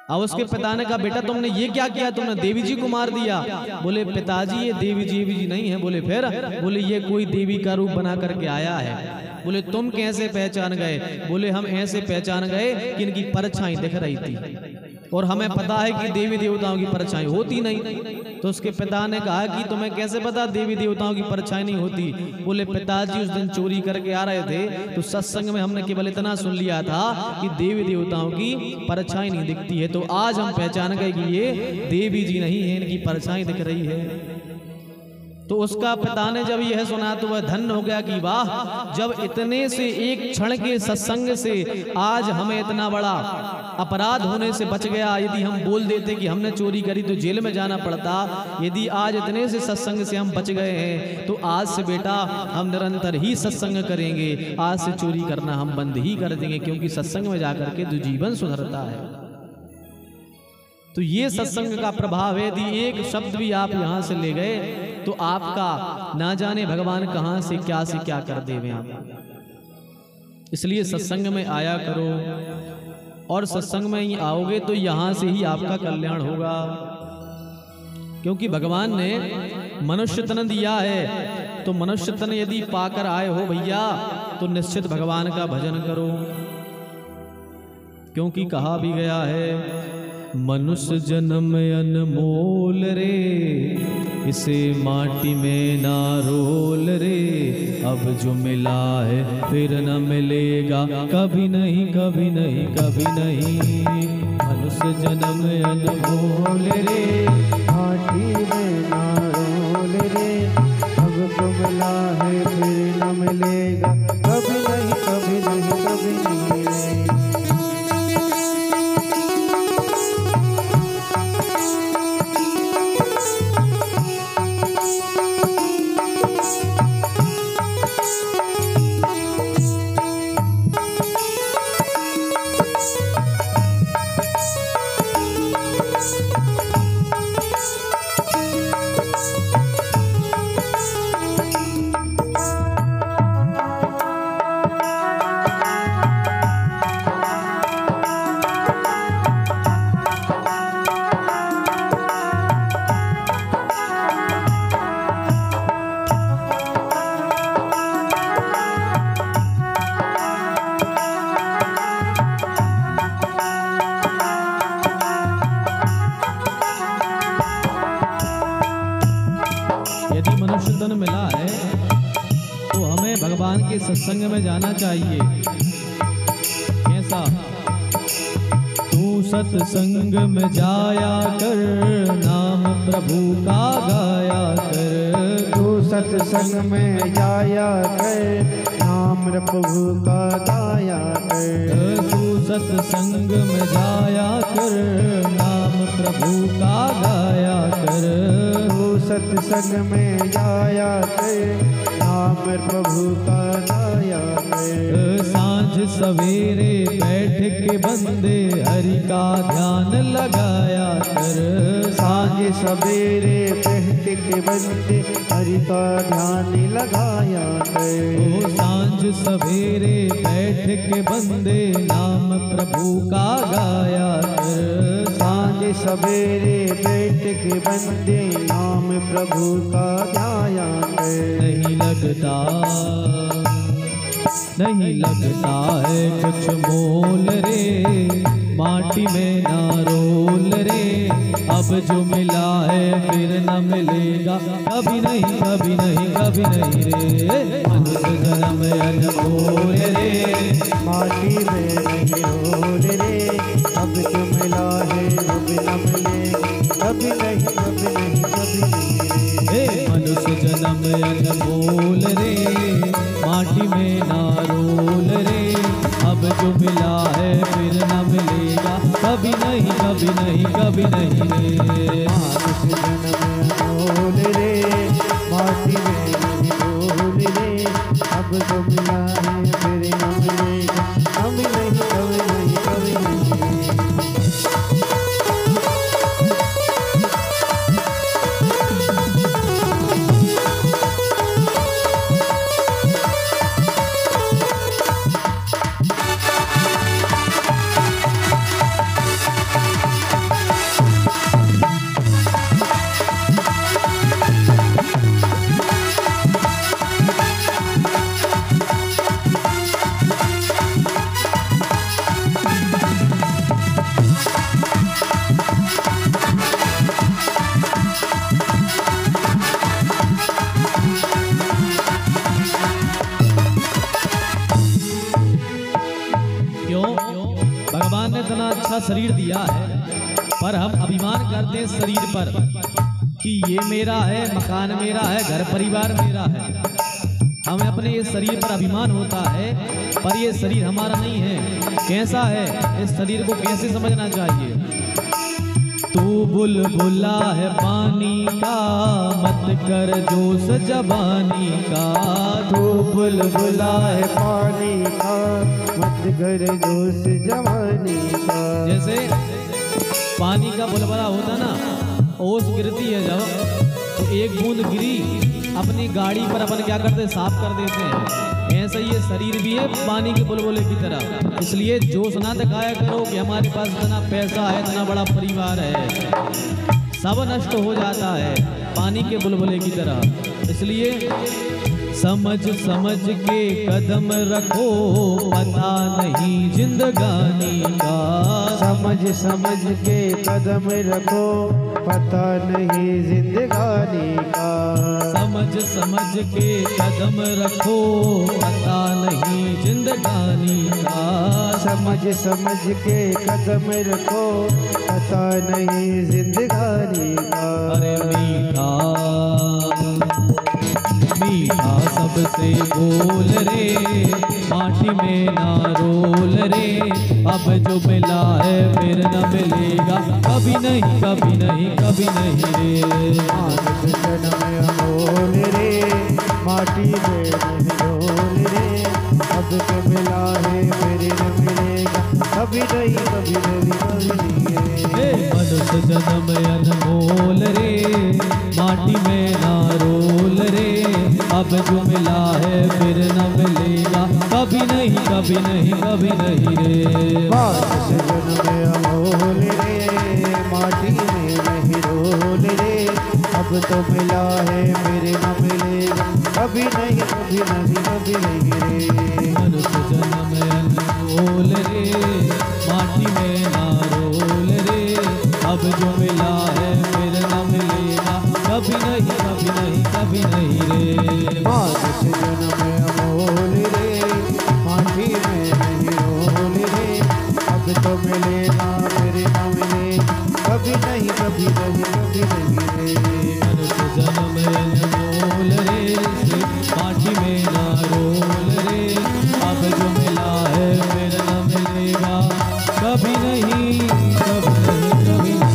अब उसके पिता ने कहा बेटा तुमने ये क्या किया, तुमने देवी जी को मार दिया। बोले पिताजी ये देवी जी नहीं है। बोले फिर? बोले ये कोई देवी का रूप बना करके आया है। बोले तुम कैसे पहचान गए? बोले हम ऐसे पहचान गए कि इनकी परछाई दिख रही थी और हमें पता है कि देवी देवताओं की परछाई होती नहीं। तो उसके पिता ने कहा कि तुम्हें कैसे पता देवी देवताओं की परछाई नहीं होती? बोले पिताजी उस दिन चोरी करके आ रहे थे तो सत्संग में हमने केवल इतना सुन लिया था कि देवी देवताओं की परछाई नहीं दिखती है, तो आज हम पहचान गए कि ये देवी जी नहीं है, इनकी परछाई दिख रही है। तो उसका पिता ने जब यह सुना तो वह धन्य हो गया कि वाह, जब इतने से एक क्षण के सत्संग से आज हमें इतना बड़ा अपराध होने से बच गया। यदि हम बोल देते कि हमने चोरी करी तो जेल में जाना पड़ता। यदि आज इतने से सत्संग से हम बच गए हैं तो आज से बेटा हम निरंतर ही सत्संग करेंगे। आज से चोरी करना हम बंद ही कर देंगे, क्योंकि सत्संग में जाकर के तो जीवन सुधरता है। तो ये सत्संग का प्रभाव है। यदि एक शब्द भी आप यहाँ से ले गए तो आपका ना जाने भगवान कहाँ से क्या कर देवे आप। इसलिए सत्संग में आया करो, और सत्संग में ही आओगे तो यहाँ से ही आपका कल्याण होगा। क्योंकि भगवान ने मनुष्य तन दिया है, तो मनुष्य तन यदि पाकर आए हो भैया तो निश्चित भगवान का भजन करो। क्योंकि कहा भी गया है, मनुष्य जन्म अनमोल रे, इसे माटी में ना रोल रे। अब जो मिला है फिर न मिलेगा, कभी नहीं कभी नहीं कभी नहीं। मनुष्य जन्म अनमोल रे, माटी में ना रोल रे। अब जो मिला है फिर न मिलेगा, कभी नहीं कभी नहीं कभी नहीं रे। सत्संग में जाना चाहिए। कैसा? तू सत्संग में जाया कर, नाम प्रभु का गाया कर। तू सत्संग में जाया कर, नाम प्रभु का गाया कर। तू सत्संग में जाया कर, नाम प्रभु का गाया कर। तू सत्संग में जाया कर, नाम प्रभु का गाया कर। सांझ सवेरे बैठ के बंदे हरि का ध्यान लगाया कर। सांझ सवेरे बैठ के बंदे हरि का ध्यान लगाया कर। सांझ सवेरे बैठ के बंदे नाम प्रभु का गाया कर। सांझ सवेरे बैठ के बंदे नाम प्रभु का गाया कर। नहीं लगता है कुछ मोल रे, माटी में ना रोल रे। अब जो मिला है फिर न मिलेगा, कभी नहीं कभी नहीं कभी नहीं रे। मनुष्य जन्म अनमोल रे, माटी में नहीं रोल रे। अब जो मिला है वो भी न मिलेगा, कभी नहीं कभी नहीं कभी नहीं रे। मनुष्य जन्म अनमोल रे, माटी में ना रोल रे। अब जो मिला है फिर न मिलेगा, कभी नहीं कभी नहीं कभी नहीं रे। मनुष्य जन्म अनमोल रे, माटी में नहीं रोल रे। अब जो मिला है फिर न मिलेगा, कभी नहीं कभी नहीं कभी नहीं रे। शरीर दिया है, पर हम अभिमान करते हैं शरीर पर कि कि ये मेरा है, मकान मेरा है, घर परिवार मेरा है। हमें अपने इस शरीर पर अभिमान होता है, पर ये शरीर हमारा नहीं है। कैसा है, इस शरीर को कैसे समझना चाहिए। तू बुलबुला है पानी का, मत कर जोश जवानी का। तू बुलबुला है पानी का, मत कर जोश जवानी का। जैसे पानी का बुलबुला होता ना, ओस गिरती है जब, तो एक बूंद गिरी अपनी गाड़ी पर अपन क्या करते हैं, साफ कर देते हैं। ऐसा ये शरीर भी है पानी के बुलबुले की तरह। इसलिए जोश ना दिखाया करो कि हमारे पास इतना पैसा है, इतना बड़ा परिवार है, सब नष्ट हो जाता है पानी के बुलबुले की तरह। इसलिए समझ समझ के कदम रखो, पता नहीं जिंदगानी का। समझ समझ के कदम रखो, पता नहीं जिंदगानी का। समझ समझ के कदम रखो, पता नहीं जिंदगानी का। समझ समझ के कदम रखो, पता नहीं जिंदगानी का। अरे मीठा मीठा सबसे बोल रे, माटी में ना रोल रे। अब जो मिला है फिर न मिलेगा, कभी नहीं कभी नहीं कभी नहीं रे। मानस जन्म अमोल रे, माटी में नहीं डोल रे। अब तो मिला है फिर न मिलेगा, कभी नहीं कभी नहीं कभी नहीं रे। मनुष्य जन्म अनमोल रे, माटी में ना रोल रे। अब जो मिला है फिर न मिलेगा, कभी नहीं कभी नहीं कभी नहीं रे। मानस जन्म अमोल रे, माटी में नहीं डोल रे। अब तो मिला है फिर न मिलेगा, कभी नहीं कभी नहीं कभी नहीं रे। मनुष्य जन्म अनमोल रे, माटी में ना रोल रे। अब जो मिला है फिर न मिलेगा, कभी नहीं कभी नहीं कभी नहीं रे। मानस जन्म अमोल रे, माटी में नहीं रोल रे। अब तो मिलेगा फिर न मिलेगा, कभी नहीं कभी नहीं कभी नहीं रे। मनुष्य जन्म अनमोल रे, माटी में ना रोल रे। अब जो मिला है फिर न मिलेगा, कभी नहीं कभी नहीं कभी नहीं।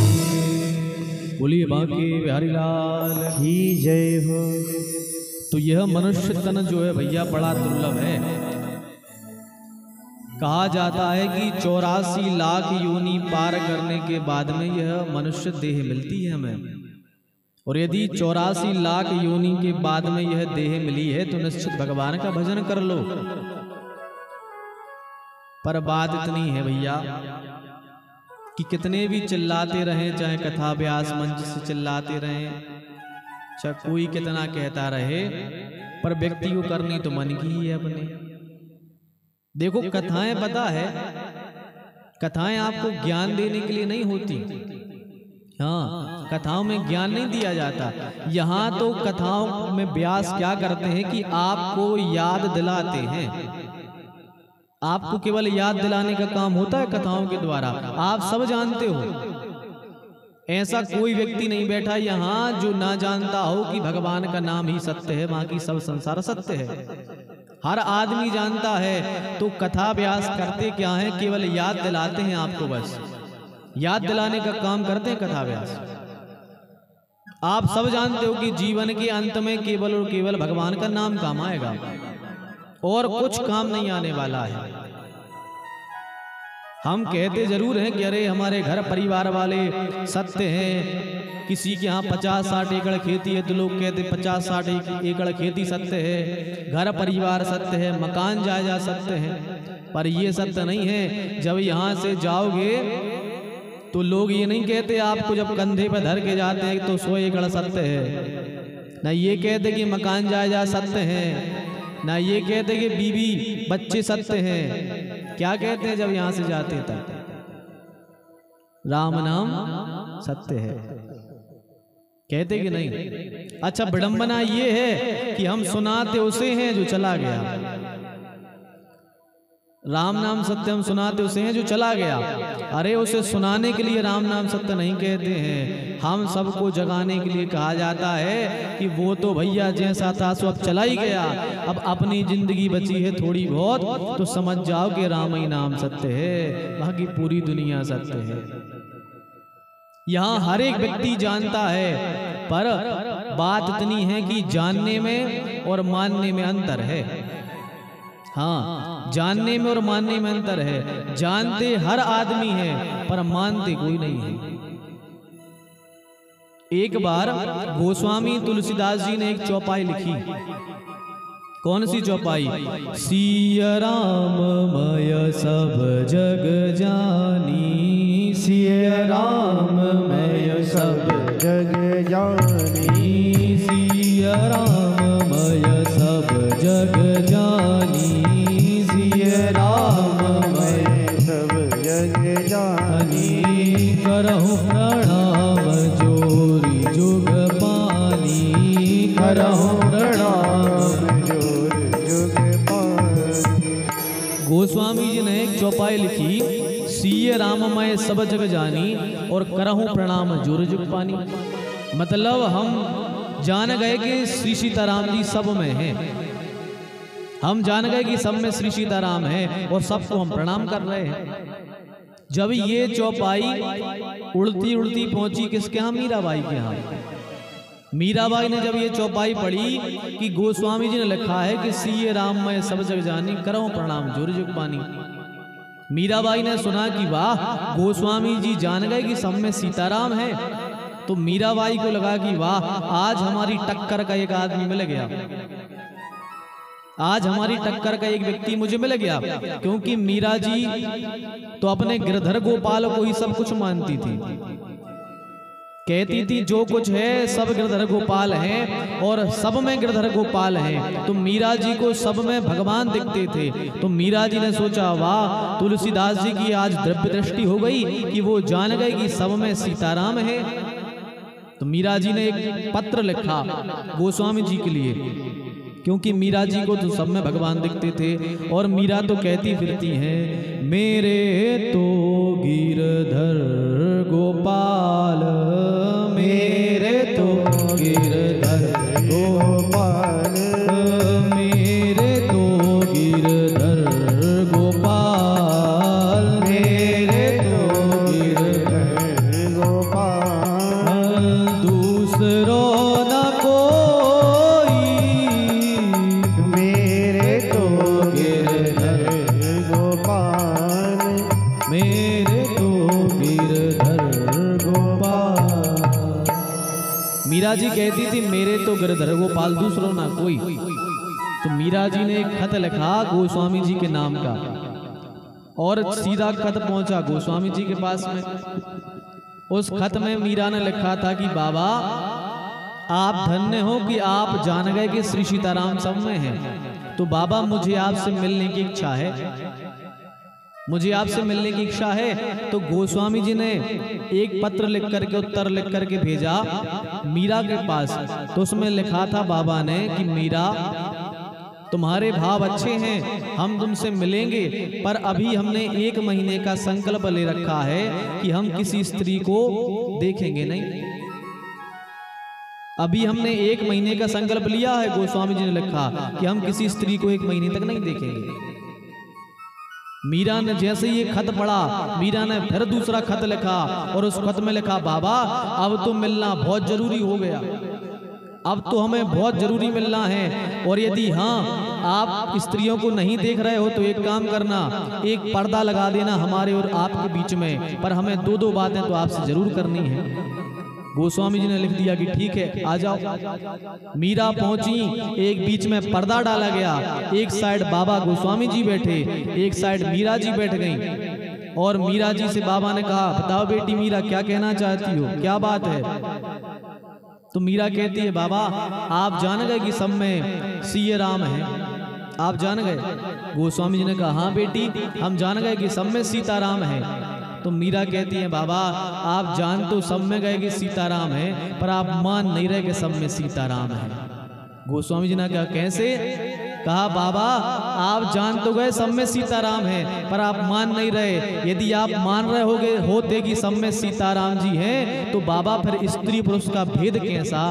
बोलिए बांके बिहारी लाल की जय हो। तो यह मनुष्य तन जो है भैया बड़ा दुर्लभ है। कहा जाता है कि 84 लाख योनि पार करने के बाद में यह मनुष्य देह मिलती है हमें। और यदि 84 लाख योनि के बाद में यह देह मिली है तो निश्चित भगवान का भजन कर लो। पर बात इतनी है भैया कि कितने भी चिल्लाते रहें, चाहे कथा व्यास मंच से चिल्लाते रहें, चाहे कोई कितना कहता रहे, पर व्यक्ति को करनी तो मन की ही है अपने। देखो कथाएं पता है, कथाएं आपको ज्ञान देने के लिए नहीं होती। हाँ, कथाओं में ज्ञान नहीं दिया जाता। यहाँ तो कथाओं में व्यास क्या करते हैं कि आपको याद दिलाते हैं। आपको केवल याद दिलाने का काम होता है कथाओं के द्वारा। आप सब जानते हो, ऐसा कोई व्यक्ति नहीं बैठा यहाँ जो ना जानता हो कि भगवान का नाम ही सत्य है, बाकी सब संसार सत्य है। हर आदमी जानता है। तो कथा व्यास करते क्या है, केवल याद दिलाते हैं आपको, बस याद दिलाने का काम करते हैं कथा व्यास। आप सब जानते हो कि जीवन के अंत में केवल और केवल भगवान का नाम काम आएगा और कुछ काम नहीं आने वाला है। हम कहते जरूर हैं कि अरे हमारे घर परिवार वाले सत्य हैं, किसी के यहाँ 50-60 एकड़ खेती है तो लोग कहते 50-60 एकड़ खेती सत्य है, घर परिवार सत्य है, मकान जायदाद सत्य है। पर ये सत्य नहीं है। जब यहाँ से जाओगे तो लोग ये नहीं कहते, आपको जब कंधे पर धर के जाते हैं तो 100 एकड़ सत्य है, ना ये कहते कि मकान जायदाद सत्य है, ना ये कहते कि बीवी बच्चे सत्य हैं। क्या कहते हैं जब यहाँ से जाते तब? राम नाम सत्य है, कहते कि नहीं? अच्छा, विडंबना ये है कि हम सुनाते उसे हैं जो चला गया। राम नाम सत्यम सुनाते उसे हैं जो चला गया। अरे उसे सुनाने के लिए राम नाम सत्य नहीं कहते हैं, हम सबको जगाने के लिए कहा जाता है कि वो तो भैया जैसा था सो अब चला ही गया, अब अपनी जिंदगी बची है थोड़ी बहुत, तो समझ जाओ कि राम ही नाम सत्य है, बाकी पूरी दुनिया सत्य है। यहाँ हर एक व्यक्ति जानता है, पर बात इतनी है कि जानने में और मानने में अंतर है। हाँ, जानने में और मानने में अंतर है। जानते हर आदमी है पर मानते कोई नहीं है। एक बार गोस्वामी तुलसीदास जी ने एक चौपाई लिखी। कौन सी चौपाई? सिया राम मय सब जग जानी, सिया राम मय सब जग जानी, सिया राम मय सब जग जानी, सिया राम मय सब जग जानी, करहु प्रणाम जोरी जुग पानी, करहु प्रणाम जोर जुग पानी। गोस्वामी जी ने एक चौपाई लिखी, सिय राममय सब जग जानी और करहूं प्रणाम जोर जुग पानी। मतलब हम जान गए कि श्री सीताराम जी सब में हैं, हम जान गए कि सब में श्री सीताराम है और सबको हम प्रणाम कर रहे हैं। जब ये चौपाई उड़ती उड़ती पहुंची किसके यहाँ? मीराबाई के यहाँ। मीराबाई ने जब ये चौपाई पढ़ी कि गोस्वामी जी ने लिखा है कि सिय राममय सब जग जानी, करहूं प्रणाम जोर जुग पानी, मीराबाई ने सुना कि वाह, गोस्वामी जी जान गए कि सब में सीताराम है। तो मीराबाई को लगा कि वाह, आज हमारी टक्कर का एक आदमी मिल गया, आज हमारी टक्कर का एक व्यक्ति मुझे मिल गया। क्योंकि मीरा जी तो अपने गिरधर गोपाल को ही सब कुछ मानती थी, कहती थी जो कुछ है सब गिरधर गोपाल हैं और सब में गिरधर गोपाल हैं। तो मीरा जी को सब में भगवान दिखते थे। तो मीरा जी ने सोचा वाह, तुलसीदास जी की आज द्रव्य दृष्टि हो गई कि वो जान गए कि सब में सीताराम है। तो मीरा जी ने एक पत्र लिखा गोस्वामी जी के लिए, क्योंकि मीरा जी को तो सब में भगवान दिखते थे। और मीरा तो कहती फिरती हैं, मेरे तो गिरधर गोपाल, मेरे तो गिरधर गोपाल, मेरे तो गिरधर गोपाल, मेरे तो गिरधर गोपाल, दूसरो न मेरे तो गिरधर गोपाल। मीरा जी कहती थी मेरे तो गिरधर गोपाल, दूसरों ना कोई। तो मीरा जी ने एक खत लिखा गोस्वामी जी के नाम का और सीधा खत पहुंचा गोस्वामी जी के पास में। उस खत में मीरा ने लिखा था कि बाबा आप धन्य हो कि आप जान गए कि श्री सीताराम सब में हैं। तो बाबा मुझे आपसे मिलने की इच्छा है, मुझे आपसे मिलने की इच्छा है। तो गोस्वामी जी ने एक पत्र लिख करके, उत्तर लिख करके भेजा मीरा के पास। तो उसमें लिखा था बाबा ने कि मीरा तुम्हारे भाव अच्छे हैं, हम तुमसे मिलेंगे, पर अभी हमने 1 महीने का संकल्प ले रखा है कि हम किसी स्त्री को देखेंगे नहीं। अभी हमने 1 महीने का संकल्प लिया है, गोस्वामी जी ने लिखा कि हम किसी स्त्री को 1 महीने तक नहीं देखेंगे। मीरा ने जैसे ये खत पढ़ा, मीरा ने फिर दूसरा खत लिखा और उस खत में लिखा बाबा अब तो मिलना बहुत जरूरी हो गया, अब तो हमें बहुत जरूरी मिलना है। और यदि हाँ आप स्त्रियों को नहीं देख रहे हो तो एक काम करना, एक पर्दा लगा देना हमारे और आपके बीच में, पर हमें 2-2 बातें तो आपसे जरूर करनी है। गोस्वामी जी ने लिख दिया कि ठीक है आ जाओ। मीरा पहुंची, एक बीच में पर्दा डाला गया, एक साइड बाबा गोस्वामी जी बैठे, एक साइड मीरा जी बैठ गईं। और मीरा जी से बाबा ने कहा बताओ बेटी मीरा क्या कहना चाहती हो, क्या बात है? तो मीरा कहती है बाबा आप जान गए कि सब में सिय राम है, आप जान गए? गोस्वामी जी ने कहा हाँ बेटी हम जान गए कि सब में सीताराम है। तो मीरा कहती है बाबा आप जान तो सब में गए कि सीताराम है, पर आप मान नहीं रहे कि सब में सीताराम है। गोस्वामी जी ने कहा कैसे? कहा बाबा आप जान तो गए सब में सीताराम है, पर आप मान नहीं रहे। यदि आप मान रहे होते कि सब में सीताराम जी हैं, तो बाबा फिर स्त्री पुरुष का भेद कैसा?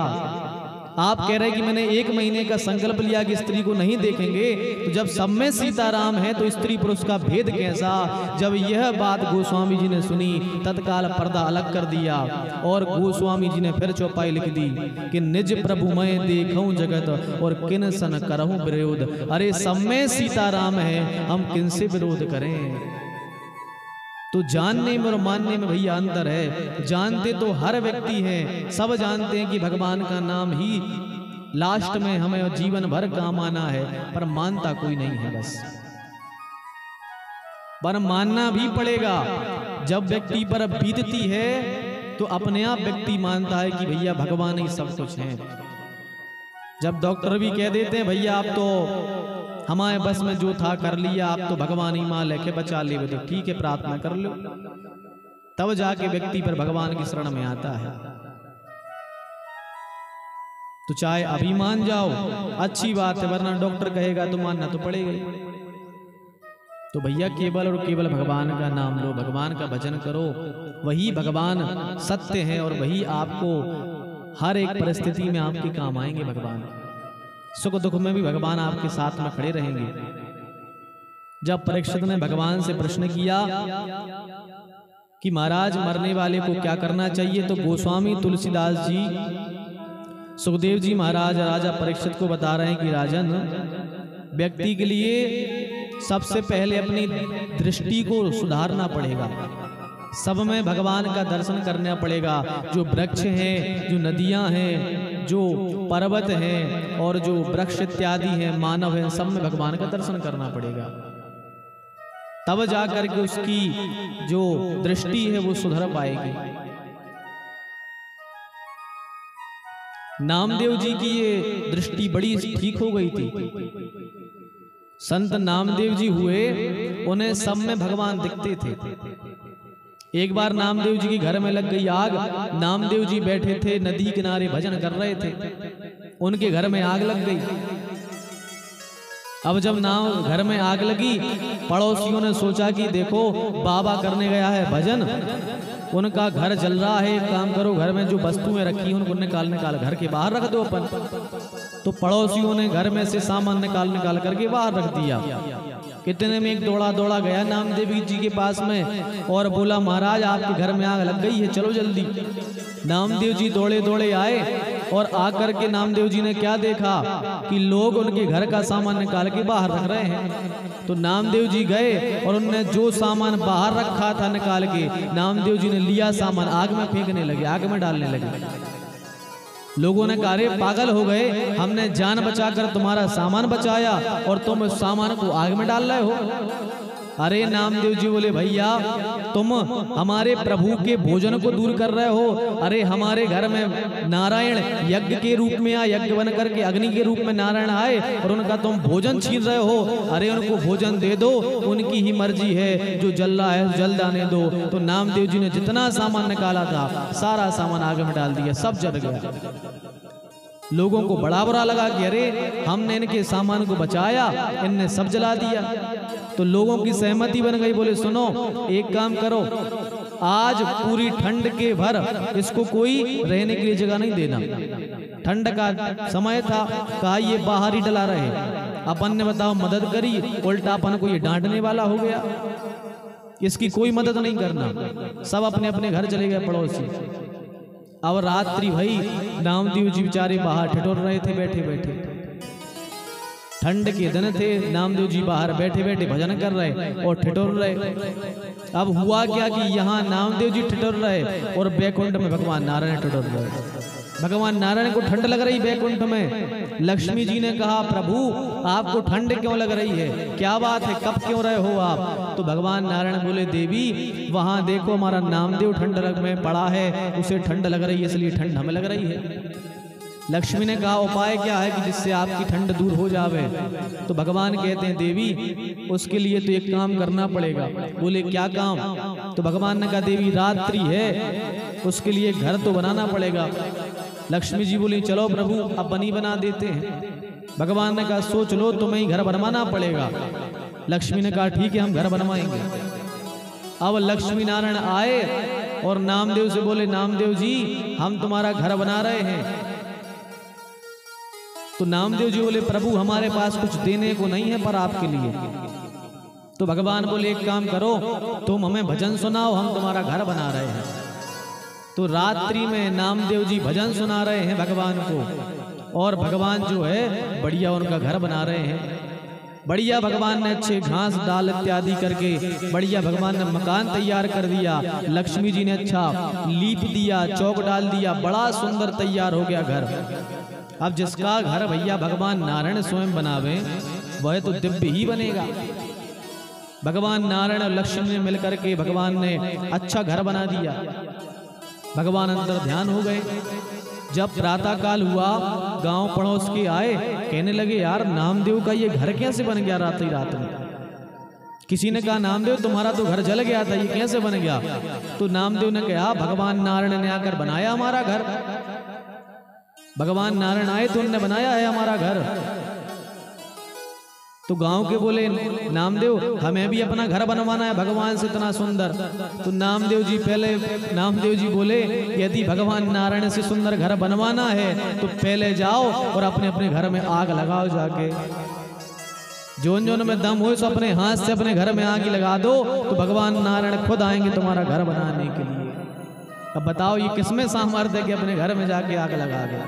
आप कह रहे हैं कि मैंने 1 महीने का संकल्प लिया कि स्त्री को नहीं देखेंगे, तो जब सब में सीताराम है तो स्त्री पुरुष का भेद कैसा? जब यह बात गोस्वामी जी ने सुनी, तत्काल पर्दा अलग कर दिया और गोस्वामी जी ने फिर चौपाई लिख दी कि निज प्रभु मैं देखूं जगत और किन सन करहूं विरोध। अरे सब में सीताराम है, हम किन से विरोध करें? तो जानने में और मानने में भैया अंतर है। जानते तो हर व्यक्ति है, सब जानते हैं कि भगवान का नाम ही लास्ट में हमें जीवन भर काम आना है, पर मानता कोई नहीं है बस। पर मानना भी पड़ेगा। जब व्यक्ति पर बीतती है तो अपने आप व्यक्ति मानता है कि भैया भगवान ही सब कुछ है। जब डॉक्टर भी कह देते हैं भैया आप तो हमारे बस में जो था कर लिया, आप तो भगवान ही मां लेके बचा ले, तो ठीक है प्रार्थना कर लो, तब जाके व्यक्ति पर भगवान की शरण में आता है। तो चाहे अभी मान जाओ अच्छी बात है, वरना डॉक्टर कहेगा तो मानना तो पड़ेगा ही। तो भैया केवल और केवल भगवान का नाम लो, भगवान का भजन करो, वही भगवान सत्य है और वही आपको हर एक परिस्थिति में आपके काम आएंगे। भगवान सुख दुख में भी भगवान आपके साथ में खड़े रहेंगे। जब परीक्षित ने भगवान से प्रश्न किया कि महाराज मरने वाले को क्या करना चाहिए, तो गोस्वामी तुलसीदास जी सुखदेव जी महाराज राजा परीक्षित को बता रहे हैं कि राजन, व्यक्ति के लिए सबसे पहले अपनी दृष्टि को सुधारना पड़ेगा। सब में भगवान का दर्शन करना पड़ेगा। जो वृक्ष हैं, जो नदियां हैं, जो पर्वत हैं और जो वृक्ष इत्यादि हैं, मानव हैं, सब में भगवान का दर्शन करना पड़ेगा। तब जाकर के उसकी जो दृष्टि है वो सुधर पाएगी। नामदेव जी की ये दृष्टि बड़ी ठीक हो गई थी। संत नामदेव जी हुए, उन्हें सब में भगवान दिखते थे। एक बार नामदेव जी के घर में लग गई आग। नामदेव जी बैठे थे नदी किनारे भजन कर रहे थे, उनके घर में आग लग गई। अब जब घर में आग लगी, पड़ोसियों ने सोचा कि देखो बाबा करने गया है भजन, उनका घर जल रहा है, एक काम करो घर में जो वस्तुएं रखी हैं उनको निकाल घर के बाहर रख दो अपन। तो पड़ोसियों ने घर में से सामान निकाल करके बाहर रख दिया। कितने में एक दौड़ा गया नामदेव जी के पास में और बोला महाराज आपके घर में आग लग गई है, चलो जल्दी। नामदेव जी दौड़े आए और आकर के नामदेव जी ने क्या देखा कि लोग उनके घर का सामान निकाल के बाहर रख रहे हैं। तो नामदेव जी गए और उनने जो सामान बाहर रखा था निकाल के, नामदेव जी ने लिया सामान आग में फेंकने लगे, आग में डालने लगे। लोगों ने कहा अरे पागल हो गए, हमने जान बचाकर तुम्हारा सामान बचाया और तुम उस सामान को आग में डाल रहे हो। अरे नामदेव जी बोले भैया तुम हमारे प्रभु के भोजन को दूर कर रहे हो। अरे हमारे घर में नारायण यज्ञ के रूप में आए, यज्ञ बन करके अग्नि के रूप में नारायण आए और उनका तुम भोजन छीन रहे हो। अरे उनको भोजन दे दो, उनकी ही मर्जी है, जो जल रहा है जल जाने दो। तो नामदेव जी ने जितना सामान निकाला था सारा सामान आग में डाल दिया, सब जल गया। लोगों को बड़ा बुरा लगा कि अरे हमने इनके सामान को बचाया, इनने सब जला दिया। तो लोगों की सहमति बन गई, बोले सुनो एक काम करो, आज पूरी ठंड के भर इसको कोई रहने के लिए जगह नहीं देना। ठंड का समय था, कहा ये बाहर ही डला रहे। अपन ने बताओ मदद करी, उल्टा अपन को ये डांटने वाला हो गया। इसकी कोई मदद नहीं करना, सब अपने अपने घर चले गए पड़ोसी। अब रात्रि भई, नामदेव जी बेचारे बाहर ठिठुर रहे थे बैठे बैठे। ठंड के दिन थे, नामदेव जी बाहर बैठे बैठे भजन कर रहे और ठिठुर रहे। अब हुआ क्या कि यहाँ नामदेव जी ठिठुर रहे और बैकुंठ में भगवान नारायण ठिठुर रहे। भगवान नारायण को ठंड लग रही बैकुंठ में। लक्ष्मी जी ने कहा प्रभु आपको ठंड क्यों लग रही है, क्या बात है, कब क्यों रहे हो आप? तो भगवान नारायण बोले देवी वहां देखो हमारा नामदेव ठंड में पड़ा है, उसे ठंड लग रही है इसलिए ठंड हमें लग रही है। लक्ष्मी ने कहा उपाय क्या है कि जिससे आपकी ठंड दूर हो जावे? तो भगवान कहते हैं देवी उसके लिए तो एक काम करना पड़ेगा। बोले क्या काम? तो भगवान ने कहा देवी रात्रि है, उसके लिए घर तो बनाना पड़ेगा। लक्ष्मी जी बोली चलो प्रभु अब बनी बना देते हैं। भगवान ने कहा सोच लो तुम्हें ही घर बनवाना पड़ेगा। लक्ष्मी ने कहा ठीक है हम घर बनवाएंगे। अब लक्ष्मी नारायण आए और नामदेव से बोले नामदेव जी हम तुम्हारा घर बना रहे हैं। तो नामदेव जी बोले प्रभु हमारे पास कुछ देने को नहीं है पर आपके लिए। तो भगवान बोले एक काम करो तुम हमें भजन सुनाओ हम तुम्हारा घर बना रहे हैं। तो रात्रि में नामदेव जी भजन सुना रहे हैं भगवान को और भगवान जो है बढ़िया उनका घर बना रहे हैं। बढ़िया भगवान ने अच्छे घास डाल इत्यादि करके बढ़िया भगवान ने मकान तैयार कर दिया। लक्ष्मी जी ने अच्छा लीप दिया, चौक डाल दिया, बड़ा सुंदर तैयार हो गया घर। अब जिसका घर भैया भगवान नारायण स्वयं बनावे वह तो दिव्य ही बनेगा। भगवान नारायण और लक्ष्मी ने मिलकर के भगवान ने अच्छा घर बना दिया। भगवान अंदर ध्यान हो गए। जब प्रातः काल हुआ गांव पड़ोस के आए, कहने लगे यार नामदेव का ये घर कैसे बन गया रात ही रात में। किसी ने कहा नामदेव तुम्हारा तो घर जल गया था, ये कैसे बन गया। तो नामदेव ने कहा भगवान नारायण ने आकर बनाया हमारा घर। भगवान नारायण आए तो उन्होंने बनाया है हमारा घर। तो गांव के बोले नामदेव हमें भी अपना घर बनवाना है भगवान से इतना सुंदर। तो नामदेव जी बोले यदि भगवान नारायण से सुंदर घर बनवाना है तो पहले जाओ और अपने अपने घर में आग लगाओ जाके। जोन जोन में दम हो सो अपने हाथ से अपने घर में आग लगा दो तो भगवान नारायण खुद आएंगे तुम्हारा घर बनाने के लिए। अब बताओ ये किसमें सामर्थ्य है कि अपने घर में जाके आग लगा दे।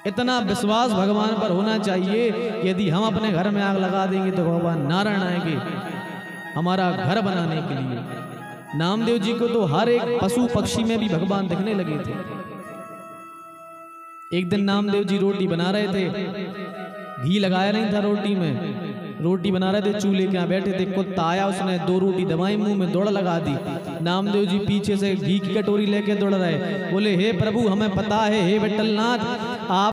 इतना विश्वास भगवान पर होना चाहिए। यदि हम अपने घर में आग लगा देंगे तो भगवान नारायण आएंगे हमारा घर बनाने के लिए। नामदेव जी को तो हर एक पशु पक्षी में भी भगवान दिखने लगे थे। एक दिन नामदेव जी रोटी बना रहे थे, घी लगाया नहीं था रोटी में, रोटी बना रहे थे चूल्हे के यहाँ बैठे थे। कुत्ता आया उसने 2 रोटी दबाई मुंह में दौड़ लगा दी। नामदेव जी पीछे से घी की कटोरी लेके दौड़ रहे, बोले हे प्रभु हमें पता है हे विठलनाथ आप